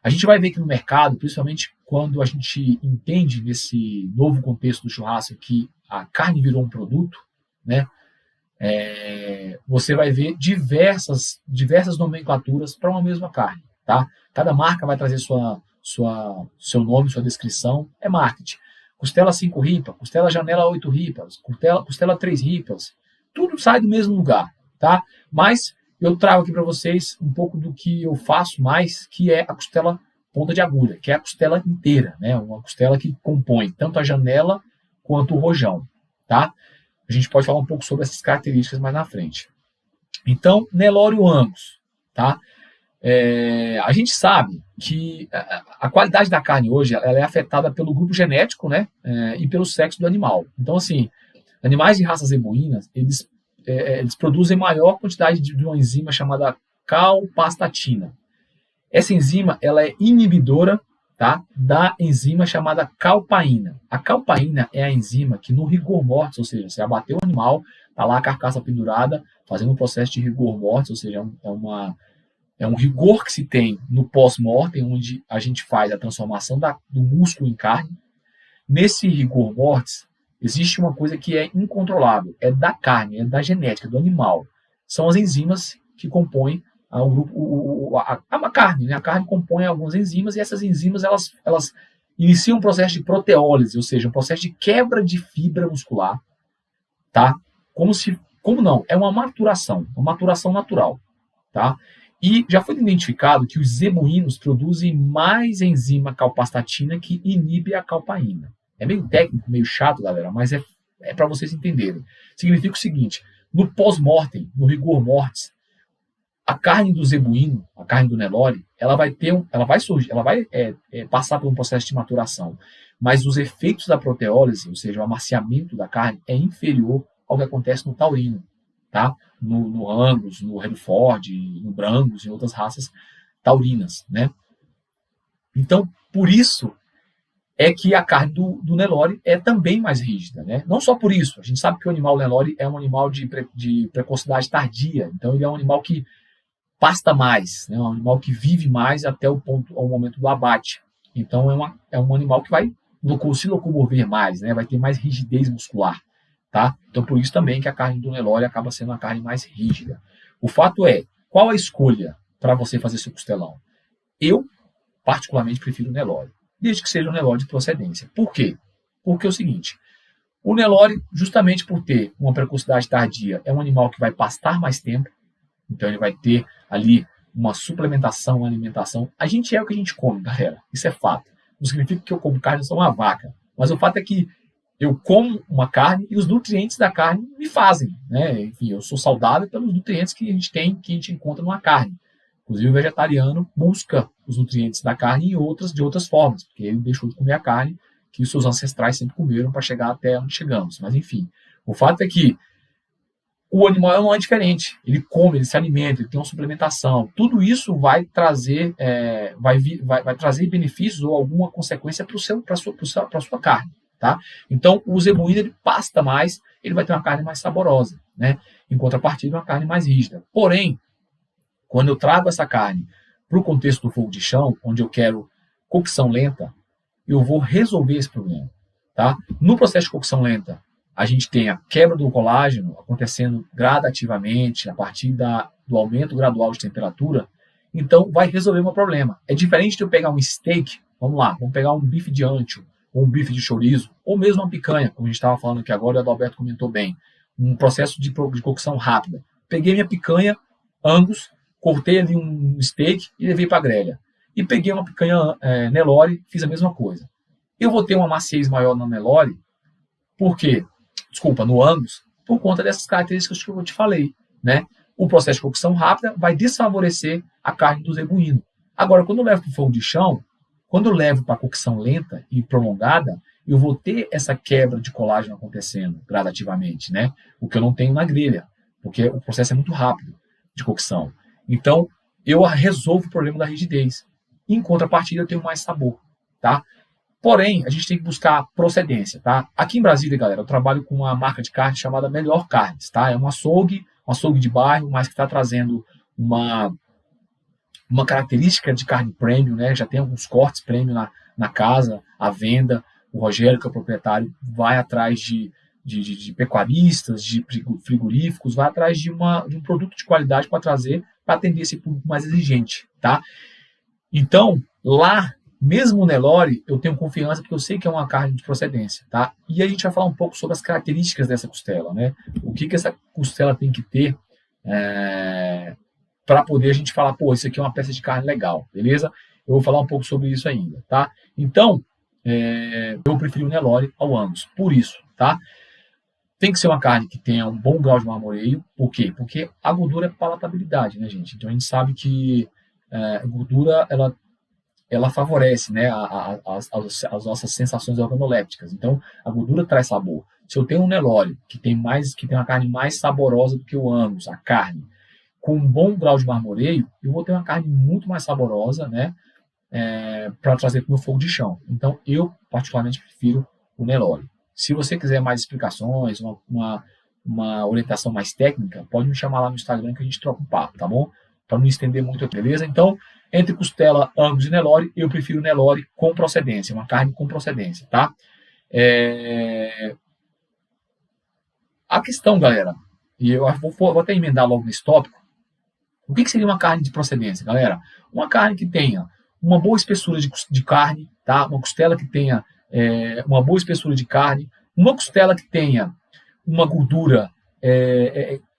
A gente vai ver que no mercado, principalmente quando a gente entende nesse novo contexto do churrasco que a carne virou um produto, né? Você vai ver diversas nomenclaturas para uma mesma carne, tá? Cada marca vai trazer seu nome, sua descrição, é marketing. Costela 5 ripas, costela janela 8 ripas, costela 3 ripas, tudo sai do mesmo lugar, tá? Mas eu trago aqui para vocês um pouco do que eu faço mais, que é a costela ponta de agulha, que é a costela inteira, né? Uma costela que compõe tanto a janela quanto o rojão, tá? A gente pode falar um pouco sobre essas características mais na frente. Então, Nelore Angus, tá? A gente sabe que a qualidade da carne hoje ela é afetada pelo grupo genético, né? E pelo sexo do animal. Então, assim, animais de raças zebuínas, eles produzem maior quantidade de uma enzima chamada calpastatina. Essa enzima ela é inibidora, tá, da enzima chamada calpaína. A calpaína é a enzima que no rigor mortis, ou seja, você abateu o animal, tá lá a carcaça pendurada, fazendo um processo de rigor mortis, ou seja, é um rigor que se tem no pós-mortem, onde a gente faz a transformação do músculo em carne. Nesse rigor mortis, existe uma coisa que é incontrolável, é da carne, é da genética, do animal. São as enzimas que compõem a carne, né? A carne compõe algumas enzimas e essas enzimas elas iniciam um processo de proteólise, ou seja, um processo de quebra de fibra muscular, tá? Como não? É uma maturação natural, tá? E já foi identificado que os zebuínos produzem mais enzima calpastatina que inibe a calpaína. É meio técnico, meio chato, galera, mas é para vocês entenderem. Significa o seguinte: no pós-mortem, no rigor mortis, a carne do zebuíno, a carne do Nelore, ela vai passar por um processo de maturação, mas os efeitos da proteólise, ou seja, o amaciamento da carne, é inferior ao que acontece no taurino, tá? No Angus, no Hereford, no Brangus e outras raças taurinas, né? Então, por isso é que a carne do Nelore é também mais rígida, né? Não só por isso, a gente sabe que o animal Nelore é um animal de precocidade tardia, então ele é um animal que pasta mais, né? Um animal que vive mais até o momento do abate. Então é um animal que vai se locomover mais, né? Vai ter mais rigidez muscular, tá? Então por isso também que a carne do Nelore acaba sendo uma carne mais rígida. O fato é, qual a escolha para você fazer seu costelão? Eu particularmente prefiro o Nelore, desde que seja um Nelore de procedência. Por quê? Porque é o seguinte, o Nelore, justamente por ter uma precocidade tardia, é um animal que vai pastar mais tempo, então ele vai ter ali uma suplementação, uma alimentação. A gente é o que a gente come, galera, isso é fato. Não significa que eu como carne, eu sou uma vaca, mas o fato é que eu como uma carne e os nutrientes da carne me fazem, né? Enfim, eu sou saudável pelos nutrientes que a gente tem, que a gente encontra numa carne. Inclusive, o vegetariano busca os nutrientes da carne de outras formas, porque ele deixou de comer a carne que os seus ancestrais sempre comeram para chegar até onde chegamos. Mas, enfim, o fato é que o animal não é diferente. Ele come, ele se alimenta, ele tem uma suplementação. Tudo isso vai trazer, vai trazer benefícios ou alguma consequência para a sua carne. Tá? Então, o zebuíno ele pasta mais, ele vai ter uma carne mais saborosa, né? Em contrapartida, uma carne mais rígida. Porém, quando eu trago essa carne para o contexto do fogo de chão, onde eu quero cocção lenta, eu vou resolver esse problema. Tá? No processo de cocção lenta, a gente tem a quebra do colágeno acontecendo gradativamente, a partir do aumento gradual de temperatura, então vai resolver o meu problema. É diferente de eu pegar um steak, vamos pegar um bife de ancho, ou um bife de chorizo, ou mesmo uma picanha, como a gente estava falando aqui agora, e o Adalberto comentou bem, um processo de cocção rápida. Peguei minha picanha, Angus, cortei ali um steak e levei para a grelha. E peguei uma picanha Nelore, fiz a mesma coisa. Eu vou ter uma maciez maior no Nelore, no Angus, por conta dessas características que eu te falei, né? O processo de cocção rápida vai desfavorecer a carne do zebuíno. Agora, quando eu levo para o fogo de chão, quando eu levo para a cocção lenta e prolongada, eu vou ter essa quebra de colágeno acontecendo gradativamente, né? O que eu não tenho na grelha, porque o processo é muito rápido de cocção. Então, eu resolvo o problema da rigidez. Em contrapartida, eu tenho mais sabor, tá? Porém, a gente tem que buscar procedência, tá? Aqui em Brasília, galera, eu trabalho com uma marca de carne chamada Melhor Carnes, tá? É um açougue de bairro, mas que está trazendo uma característica de carne premium, né? Já tem alguns cortes premium na casa, à venda. O Rogério, que é o proprietário, vai atrás de pecuaristas, de frigoríficos, vai atrás de um produto de qualidade para trazer, para atender esse público mais exigente, tá? Então, lá, mesmo o Nelore, eu tenho confiança porque eu sei que é uma carne de procedência, tá? E a gente vai falar um pouco sobre as características dessa costela, né? O que essa costela tem que ter para poder a gente falar, pô, isso aqui é uma peça de carne legal, beleza? Eu vou falar um pouco sobre isso ainda, tá? Então, eu prefiro o Nelore ao Angus, por isso, tá? Tem que ser uma carne que tenha um bom grau de marmoreio. Por quê? Porque a gordura é palatabilidade, né, gente? Então a gente sabe que a gordura ela favorece, né, as nossas sensações organolépticas. Então a gordura traz sabor. Se eu tenho um Nelore que tem uma carne mais saborosa do que o Angus, a carne, com um bom grau de marmoreio, eu vou ter uma carne muito mais saborosa, né, para trazer para o meu fogo de chão. Então eu particularmente prefiro o Nelore. Se você quiser mais explicações, uma orientação mais técnica, pode me chamar lá no Instagram que a gente troca um papo, tá bom? Para não estender muito, beleza? Então, entre costela, Angus e Nelore, eu prefiro Nelore com procedência, uma carne com procedência, tá? A questão, galera, e eu vou até emendar logo nesse tópico, o que seria uma carne de procedência, galera? Uma carne que tenha uma boa espessura de carne, tá? Uma costela que tenha uma boa espessura de carne, uma costela que tenha uma gordura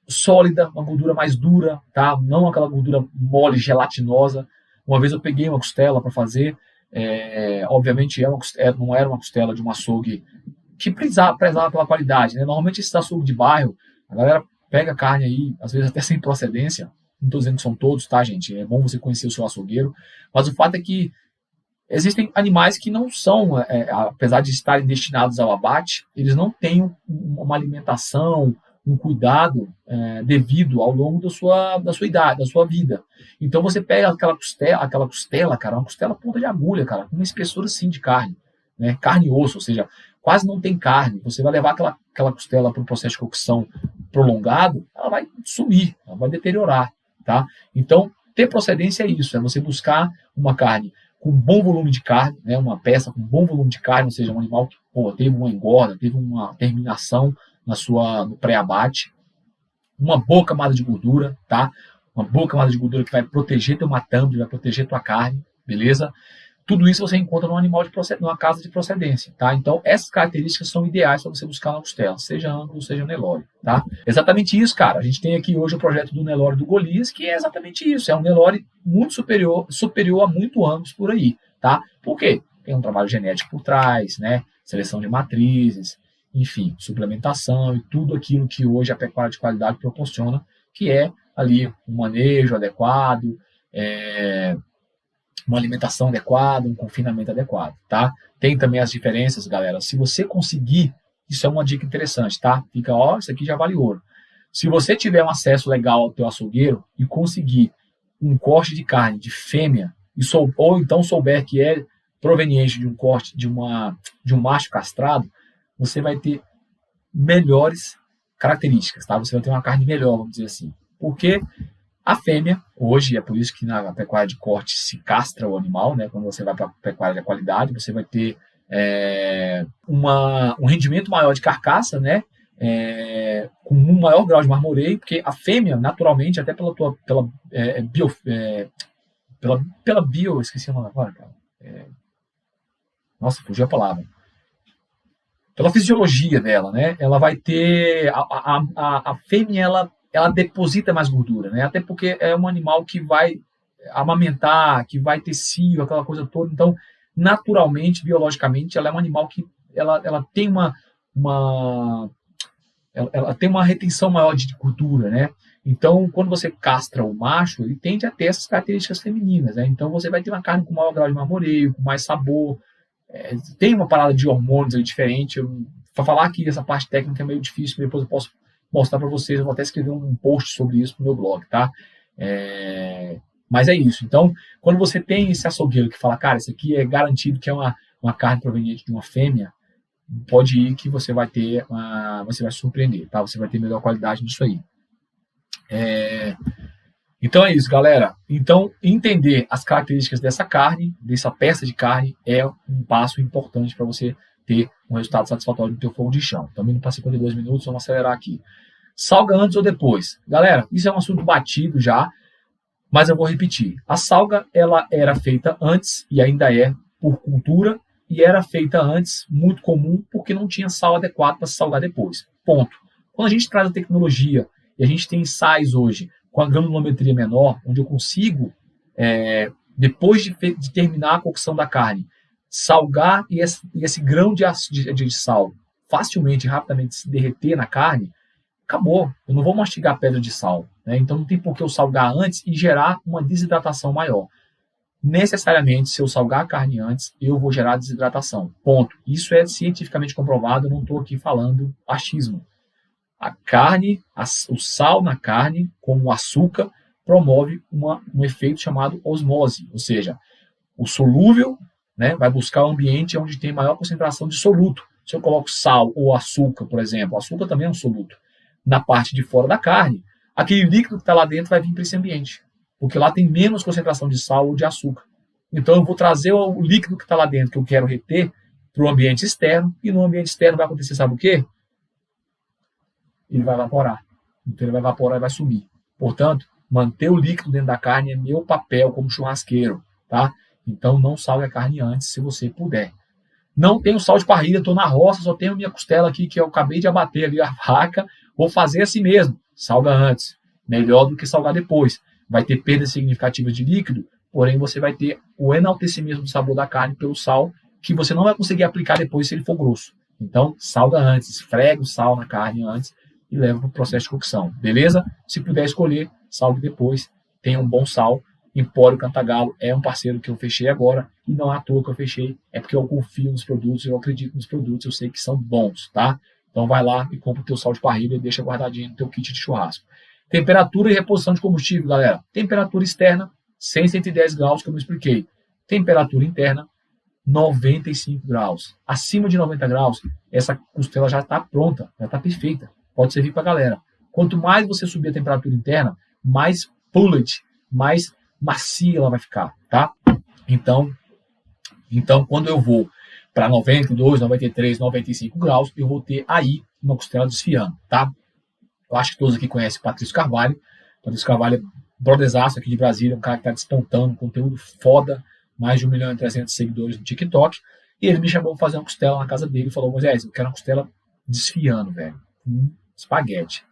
sólida, uma gordura mais dura, tá? Não aquela gordura mole, gelatinosa. Uma vez eu peguei uma costela para fazer, obviamente não era uma costela de um açougue que prezava pela qualidade, né? Normalmente esses açougues de bairro, a galera pega carne aí, às vezes até sem procedência, não estou dizendo que são todos, tá, gente? É bom você conhecer o seu açougueiro, mas o fato é que existem animais que não são, apesar de estarem destinados ao abate, eles não têm uma alimentação, um cuidado devido ao longo da sua idade, da sua vida. Então você pega aquela costela, cara, uma costela ponta de agulha, cara, com uma espessura assim de carne, né? Carne e osso, ou seja, quase não tem carne. Você vai levar aquela costela para um processo de cocção prolongado, ela vai sumir, ela vai deteriorar, tá? Então, ter procedência é isso, é você buscar uma carne com bom volume de carne, né? Uma peça com bom volume de carne, ou seja, um animal que teve uma engorda, teve uma terminação no pré-abate, uma boa camada de gordura, tá? Uma boa camada de gordura que vai proteger teu matame, vai proteger tua carne, beleza? Tudo isso você encontra numa casa de procedência, tá? Então, essas características são ideais para você buscar na costela, seja ângulo, seja Nelore, tá? Exatamente isso, cara. A gente tem aqui hoje o projeto do Nelore do Golias, que é exatamente isso. É um Nelore muito superior a muito anos por aí, tá? Por quê? Tem um trabalho genético por trás, né? Seleção de matrizes, enfim, suplementação e tudo aquilo que hoje a pecuária de qualidade proporciona, que é ali um manejo adequado, uma alimentação adequada, um confinamento adequado, tá? Tem também as diferenças, galera. Se você conseguir, isso é uma dica interessante, tá? Fica, isso aqui já vale ouro. Se você tiver um acesso legal ao teu açougueiro e conseguir um corte de carne de fêmea, ou então souber que é proveniente de um corte de um macho castrado, você vai ter melhores características, tá? Você vai ter uma carne melhor, vamos dizer assim. Porque a fêmea, hoje, é por isso que na pecuária de corte se castra o animal, né? Quando você vai para a pecuária de qualidade, você vai ter um rendimento maior de carcaça, né? Com um maior grau de marmoreio, porque a fêmea, naturalmente, até esqueci o nome agora, cara. Nossa, fugiu a palavra. Pela fisiologia dela, né? Ela vai ter a fêmea, ela deposita mais gordura, né? Até porque é um animal que vai amamentar, que vai ter cio, aquela coisa toda. Então, naturalmente, biologicamente, ela é um animal que ela tem ela tem uma retenção maior de gordura, né? Então, quando você castra o macho, ele tende a ter essas características femininas, né? Então, você vai ter uma carne com maior grau de marmoreio, com mais sabor. Tem uma parada de hormônios ali diferente. Para falar aqui dessa parte técnica é meio difícil, depois eu posso mostrar para vocês, eu vou até escrever um post sobre isso no meu blog, tá? Mas é isso. Então, quando você tem esse açougueiro que fala, cara, isso aqui é garantido que é uma carne proveniente de uma fêmea, pode ir que você vai você vai se surpreender, tá? Você vai ter melhor qualidade nisso aí. Então é isso, galera. Então, entender as características dessa carne, dessa peça de carne, é um passo importante para você ter um resultado satisfatório do teu fogo de chão. Também não para 52 minutos, vamos acelerar aqui. Salga antes ou depois? Galera, isso é um assunto batido já, mas eu vou repetir. A salga, ela era feita antes, e ainda é, por cultura, e era feita antes, muito comum, porque não tinha sal adequado para se salgar depois. Ponto. Quando a gente traz a tecnologia, e a gente tem sais hoje, com a granulometria menor, onde eu consigo, depois de terminar a cocção da carne, salgar e esse grão de sal facilmente e rapidamente se derreter na carne, acabou. Eu não vou mastigar pedra de sal, né? Então não tem por que eu salgar antes e gerar uma desidratação maior. Necessariamente, se eu salgar a carne antes, eu vou gerar desidratação. Ponto. Isso é cientificamente comprovado, eu não estou aqui falando achismo. A carne, o sal na carne, como o açúcar, promove um efeito chamado osmose, ou seja, o solúvel, né, vai buscar o ambiente onde tem maior concentração de soluto. Se eu coloco sal ou açúcar, por exemplo, o açúcar também é um soluto, na parte de fora da carne, aquele líquido que está lá dentro vai vir para esse ambiente, porque lá tem menos concentração de sal ou de açúcar. Então eu vou trazer o líquido que está lá dentro, que eu quero reter, para o ambiente externo, e no ambiente externo vai acontecer, sabe o quê? Ele vai evaporar. Então ele vai evaporar e vai sumir. Portanto, manter o líquido dentro da carne é meu papel como churrasqueiro, tá? Então não salgue a carne antes, se você puder. Não tenho sal de parrilha, estou na roça, só tenho minha costela aqui que eu acabei de abater ali a vaca, vou fazer assim mesmo. Salga antes. Melhor do que salgar depois. Vai ter perdas significativas de líquido, porém você vai ter o enaltecimento do sabor da carne pelo sal, que você não vai conseguir aplicar depois se ele for grosso. Então, salga antes, esfrega o sal na carne antes e leva para o processo de cocção, beleza? Se puder escolher, salgue depois, tenha um bom sal. Empório Cantagalo é um parceiro que eu fechei agora, e não é à toa que eu fechei, é porque eu confio nos produtos, eu acredito nos produtos, eu sei que são bons, tá? Então, Então vai lá e compra o teu sal de parrilha e deixa guardadinho no teu kit de churrasco. Temperatura e reposição de combustível, galera. Temperatura externa, 110 graus, como eu expliquei. Temperatura interna, 95 graus. Acima de 90 graus, essa costela já está pronta, já está perfeita. Pode servir para a galera. Quanto mais você subir a temperatura interna, mais pullet, mais macia ela vai ficar, tá? Então quando eu vou para 92, 93, 95 graus, eu vou ter aí uma costela desfiando, tá? Eu acho que todos aqui conhecem o Patrício Carvalho. Patrício Carvalho é brotherzaço aqui de Brasília, um cara que está despontando, conteúdo foda, mais de 1.300.000 seguidores no TikTok. E ele me chamou para fazer uma costela na casa dele e falou: Moisés, eu quero uma costela desfiando, velho, com espaguete.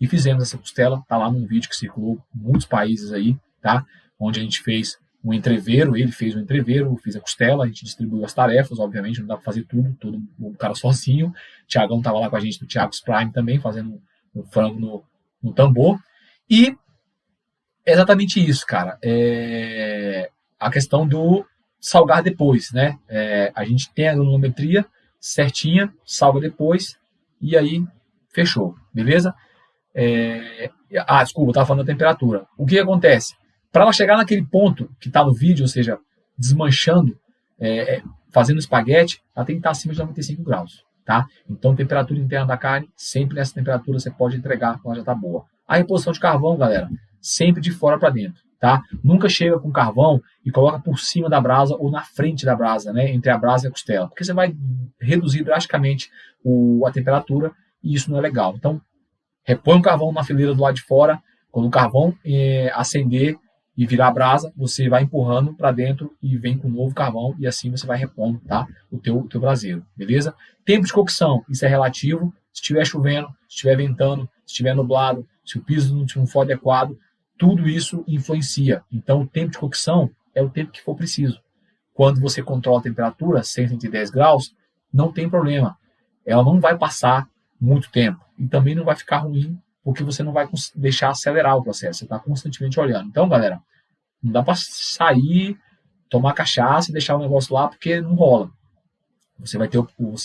E fizemos essa costela, tá lá num vídeo que circulou em muitos países aí, tá? Onde a gente fez um entreveiro, ele fez um entreveiro, eu fiz a costela, a gente distribuiu as tarefas, obviamente, não dá para fazer tudo, todo o cara sozinho. O Thiagão tava lá com a gente, do Thiago Prime também, fazendo o frango no tambor. E é exatamente isso, cara. A questão do salgar depois, né? A gente tem a granulometria certinha, salga depois, e aí fechou, beleza? Desculpa, eu estava falando da temperatura. O que acontece? Para ela chegar naquele ponto que está no vídeo, ou seja, desmanchando, fazendo espaguete, ela tem que estar acima de 95 graus, tá? Então, temperatura interna da carne, sempre nessa temperatura você pode entregar, ela já está boa. A reposição de carvão, galera, sempre de fora para dentro, tá? Nunca chega com carvão e coloca por cima da brasa ou na frente da brasa, né? Entre a brasa e a costela, porque você vai reduzir drasticamente a temperatura e isso não é legal. Então, repõe o carvão na fileira do lado de fora. Quando o carvão acender e virar a brasa, você vai empurrando para dentro e vem com um novo carvão e assim você vai repondo, tá? O teu braseiro, beleza? Tempo de cocção, isso é relativo. Se estiver chovendo, se estiver ventando, se estiver nublado, se o piso não for adequado, tudo isso influencia. Então, o tempo de cocção é o tempo que for preciso. Quando você controla a temperatura, 110 graus, não tem problema. Ela não vai passar muito tempo. E também não vai ficar ruim, porque você não vai deixar acelerar o processo. Você está constantemente olhando. Então, galera, não dá para sair, tomar cachaça e deixar o negócio lá, porque não rola. Você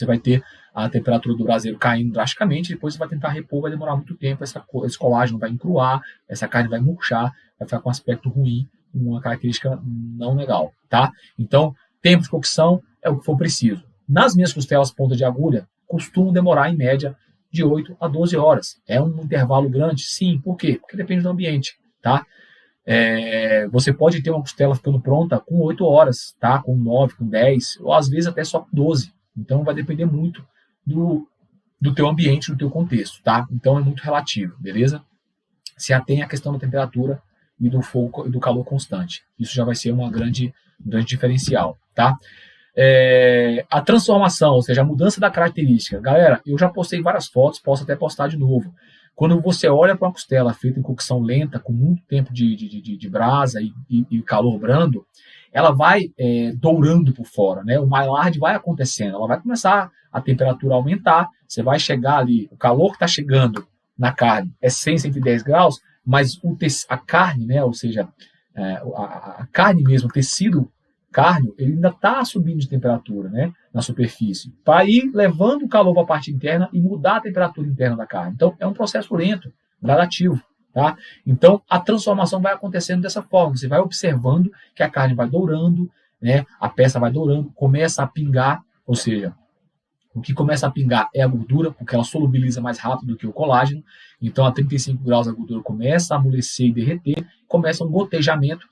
vai ter a temperatura do braseiro caindo drasticamente, depois você vai tentar repor, vai demorar muito tempo, esse colágeno vai encruar, essa carne vai murchar, vai ficar com um aspecto ruim, uma característica não legal, tá? Então, tempo de cocção é o que for preciso. Nas minhas costelas ponta de agulha, costumam demorar, em média, de 8 a 12 horas. É um intervalo grande? Sim. Por quê? Porque depende do ambiente, tá? Você pode ter uma costela ficando pronta com 8 horas, tá? Com 9, com 10, ou às vezes até só com 12. Então vai depender muito do teu ambiente, do teu contexto, tá? Então é muito relativo, beleza? Se atém à questão da temperatura e do fogo e do calor constante. Isso já vai ser um grande diferencial, tá? A transformação, ou seja, a mudança da característica. Galera, eu já postei várias fotos, posso até postar de novo. Quando você olha para uma costela feita em cocção lenta, com muito tempo de brasa e calor brando, ela vai dourando por fora, né? O Maillard vai acontecendo, ela vai começar a temperatura a aumentar, você vai chegar ali, o calor que está chegando na carne é 100, 110 graus, mas a carne, né? Ou seja, a carne mesmo, o tecido carne, ele ainda está subindo de temperatura, né, na superfície, para ir levando o calor para a parte interna e mudar a temperatura interna da carne. Então, é um processo lento, gradativo, tá? Então, a transformação vai acontecendo dessa forma. Você vai observando que a carne vai dourando, né, a peça vai dourando, começa a pingar, ou seja, o que começa a pingar é a gordura, porque ela solubiliza mais rápido do que o colágeno. Então, a 35 graus a gordura começa a amolecer e derreter, começa um gotejamento.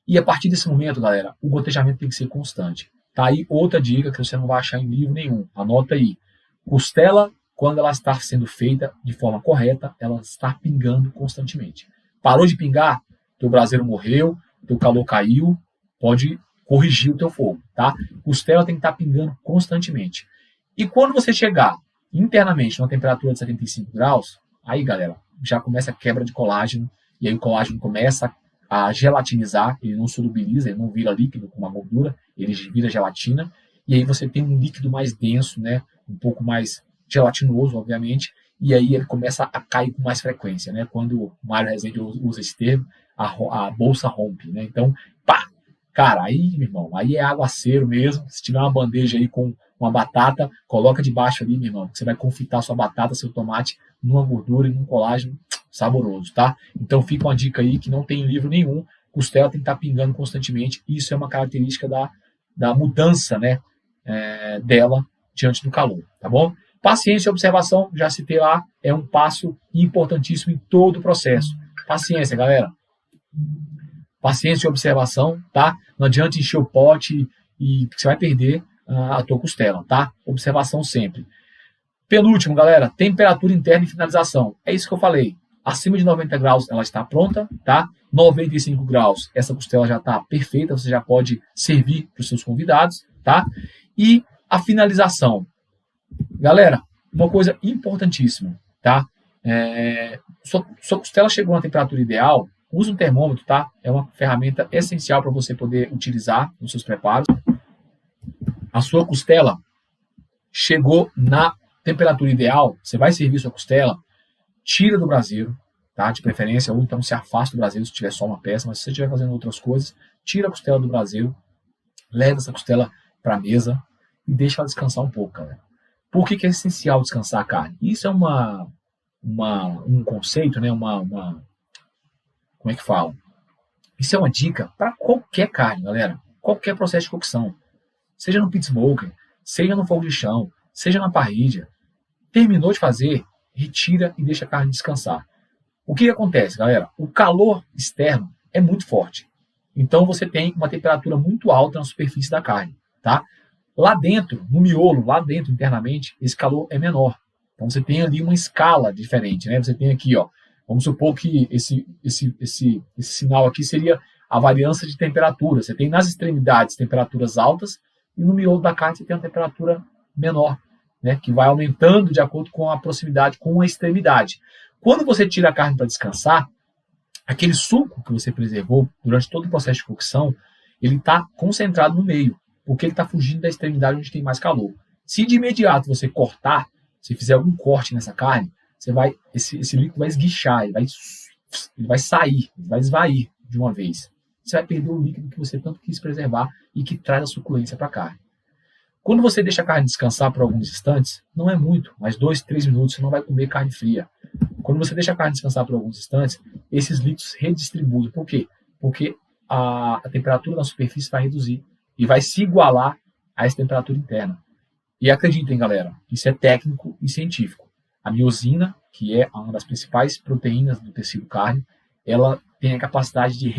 E a partir desse momento, galera, o gotejamento tem que ser constante. Tá aí outra dica que você não vai achar em livro nenhum. Anota aí. Costela, quando ela está sendo feita de forma correta, ela está pingando constantemente. Parou de pingar, teu braseiro morreu, teu calor caiu, pode corrigir o teu fogo, tá? Costela tem que estar pingando constantemente. E quando você chegar internamente numa temperatura de 75 graus, aí, galera, já começa a quebra de colágeno, e aí o colágeno começa a gelatinizar, ele não solubiliza, ele não vira líquido com uma gordura, ele vira gelatina, e aí você tem um líquido mais denso, né, um pouco mais gelatinoso, obviamente, e aí ele começa a cair com mais frequência, né, quando o Mário Rezende usa esse termo, a bolsa rompe, né, então, pá, cara, aí, meu irmão, aí é aguaceiro mesmo. Se tiver uma bandeja aí com uma batata, coloca debaixo ali, meu irmão, que você vai confitar sua batata, seu tomate numa gordura e num colágeno saboroso, tá? Então fica uma dica aí que não tem livro nenhum, costela tem que estar pingando constantemente, e isso é uma característica da mudança, né, dela diante do calor, tá bom? Paciência e observação, já citei lá, é um passo importantíssimo em todo o processo. Paciência, galera. Paciência e observação, tá? Não adianta encher o pote e você vai perder a tua costela, tá? Observação sempre. Penúltimo, galera, temperatura interna e finalização. É isso que eu falei. Acima de 90 graus ela está pronta, tá? 95 graus, essa costela já está perfeita, você já pode servir para os seus convidados, tá? E a finalização. Galera, uma coisa importantíssima, tá? Sua costela chegou na temperatura ideal, use um termômetro, tá? É uma ferramenta essencial para você poder utilizar nos seus preparos. A sua costela chegou na temperatura ideal, você vai servir sua costela, tira do braseiro, tá? De preferência, ou então se afasta do braseiro se tiver só uma peça, mas se você estiver fazendo outras coisas, tira a costela do braseiro, leva essa costela para a mesa e deixa ela descansar um pouco, galera. Por que é essencial descansar a carne? Isso é um conceito, né? Como é que fala? Isso é uma dica para qualquer carne, galera. Qualquer processo de cocção. Seja no pit smoker, seja no fogo de chão, seja na parrilha. Terminou de fazer, retira e deixa a carne descansar. O que acontece, galera? O calor externo é muito forte. Então você tem uma temperatura muito alta na superfície da carne, tá? Lá dentro, no miolo, lá dentro internamente, esse calor é menor. Então você tem ali uma escala diferente, né? Você tem aqui, ó, vamos supor que esse sinal aqui seria a variância de temperatura. Você tem nas extremidades temperaturas altas e no miolo da carne você tem uma temperatura menor, né? Que vai aumentando de acordo com a proximidade com a extremidade. Quando você tira a carne para descansar, aquele suco que você preservou durante todo o processo de cocção, ele está concentrado no meio, porque ele está fugindo da extremidade onde tem mais calor. Se de imediato você cortar, se fizer algum corte nessa carne, esse líquido vai esguichar, ele vai sair, ele vai esvair de uma vez. Você vai perder o líquido que você tanto quis preservar e que traz a suculência para a carne. Quando você deixa a carne descansar por alguns instantes, não é muito, mas 2, 3 minutos, você não vai comer carne fria. Quando você deixa a carne descansar por alguns instantes, esses líquidos redistribuem. Por quê? Porque a temperatura da superfície vai reduzir e vai se igualar a essa temperatura interna. E acreditem, galera, isso é técnico e científico. A miosina, que é uma das principais proteínas do tecido carne, ela tem a capacidade de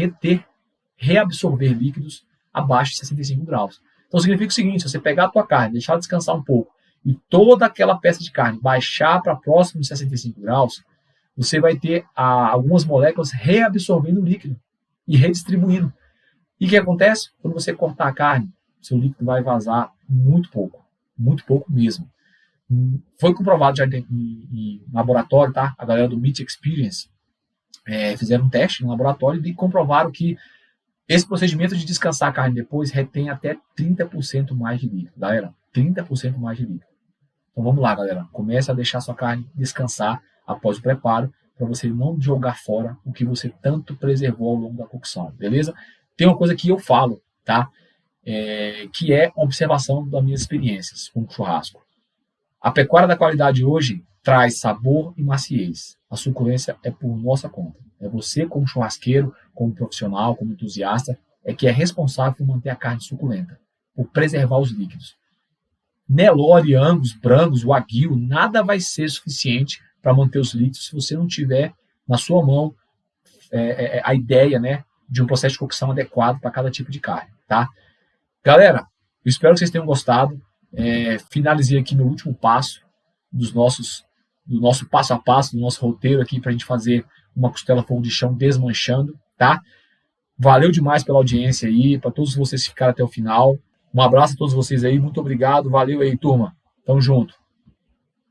reabsorver líquidos abaixo de 65 graus. Então significa o seguinte, se você pegar a tua carne, deixar ela descansar um pouco, e toda aquela peça de carne baixar para próximo de 65 graus, você vai ter algumas moléculas reabsorvendo o líquido e redistribuindo. E o que acontece? Quando você cortar a carne, seu líquido vai vazar muito pouco mesmo. Foi comprovado já em laboratório, tá? A galera do Meat Experience fizeram um teste no laboratório e comprovaram que esse procedimento de descansar a carne depois retém até 30% mais de líquido, galera. 30% mais de líquido. Então vamos lá, galera. Comece a deixar sua carne descansar após o preparo, para você não jogar fora o que você tanto preservou ao longo da cocção, beleza? Tem uma coisa que eu falo, tá? Que é uma observação das minhas experiências com o churrasco. A pecuária da qualidade hoje traz sabor e maciez. A suculência é por nossa conta. É você, como churrasqueiro, como profissional, como entusiasta, que é responsável por manter a carne suculenta, por preservar os líquidos. Nelore, Angus, Brangus, Wagyu, nada vai ser suficiente para manter os líquidos se você não tiver na sua mão a ideia, né, de um processo de cocção adequado para cada tipo de carne, tá? Galera, eu espero que vocês tenham gostado. Finalizei aqui meu último passo do nosso passo a passo, do nosso roteiro aqui para a gente fazer uma costela fogo de chão desmanchando, tá? Valeu demais pela audiência aí, para todos vocês que ficaram até o final. Um abraço a todos vocês aí, muito obrigado, valeu aí, turma. Tamo junto.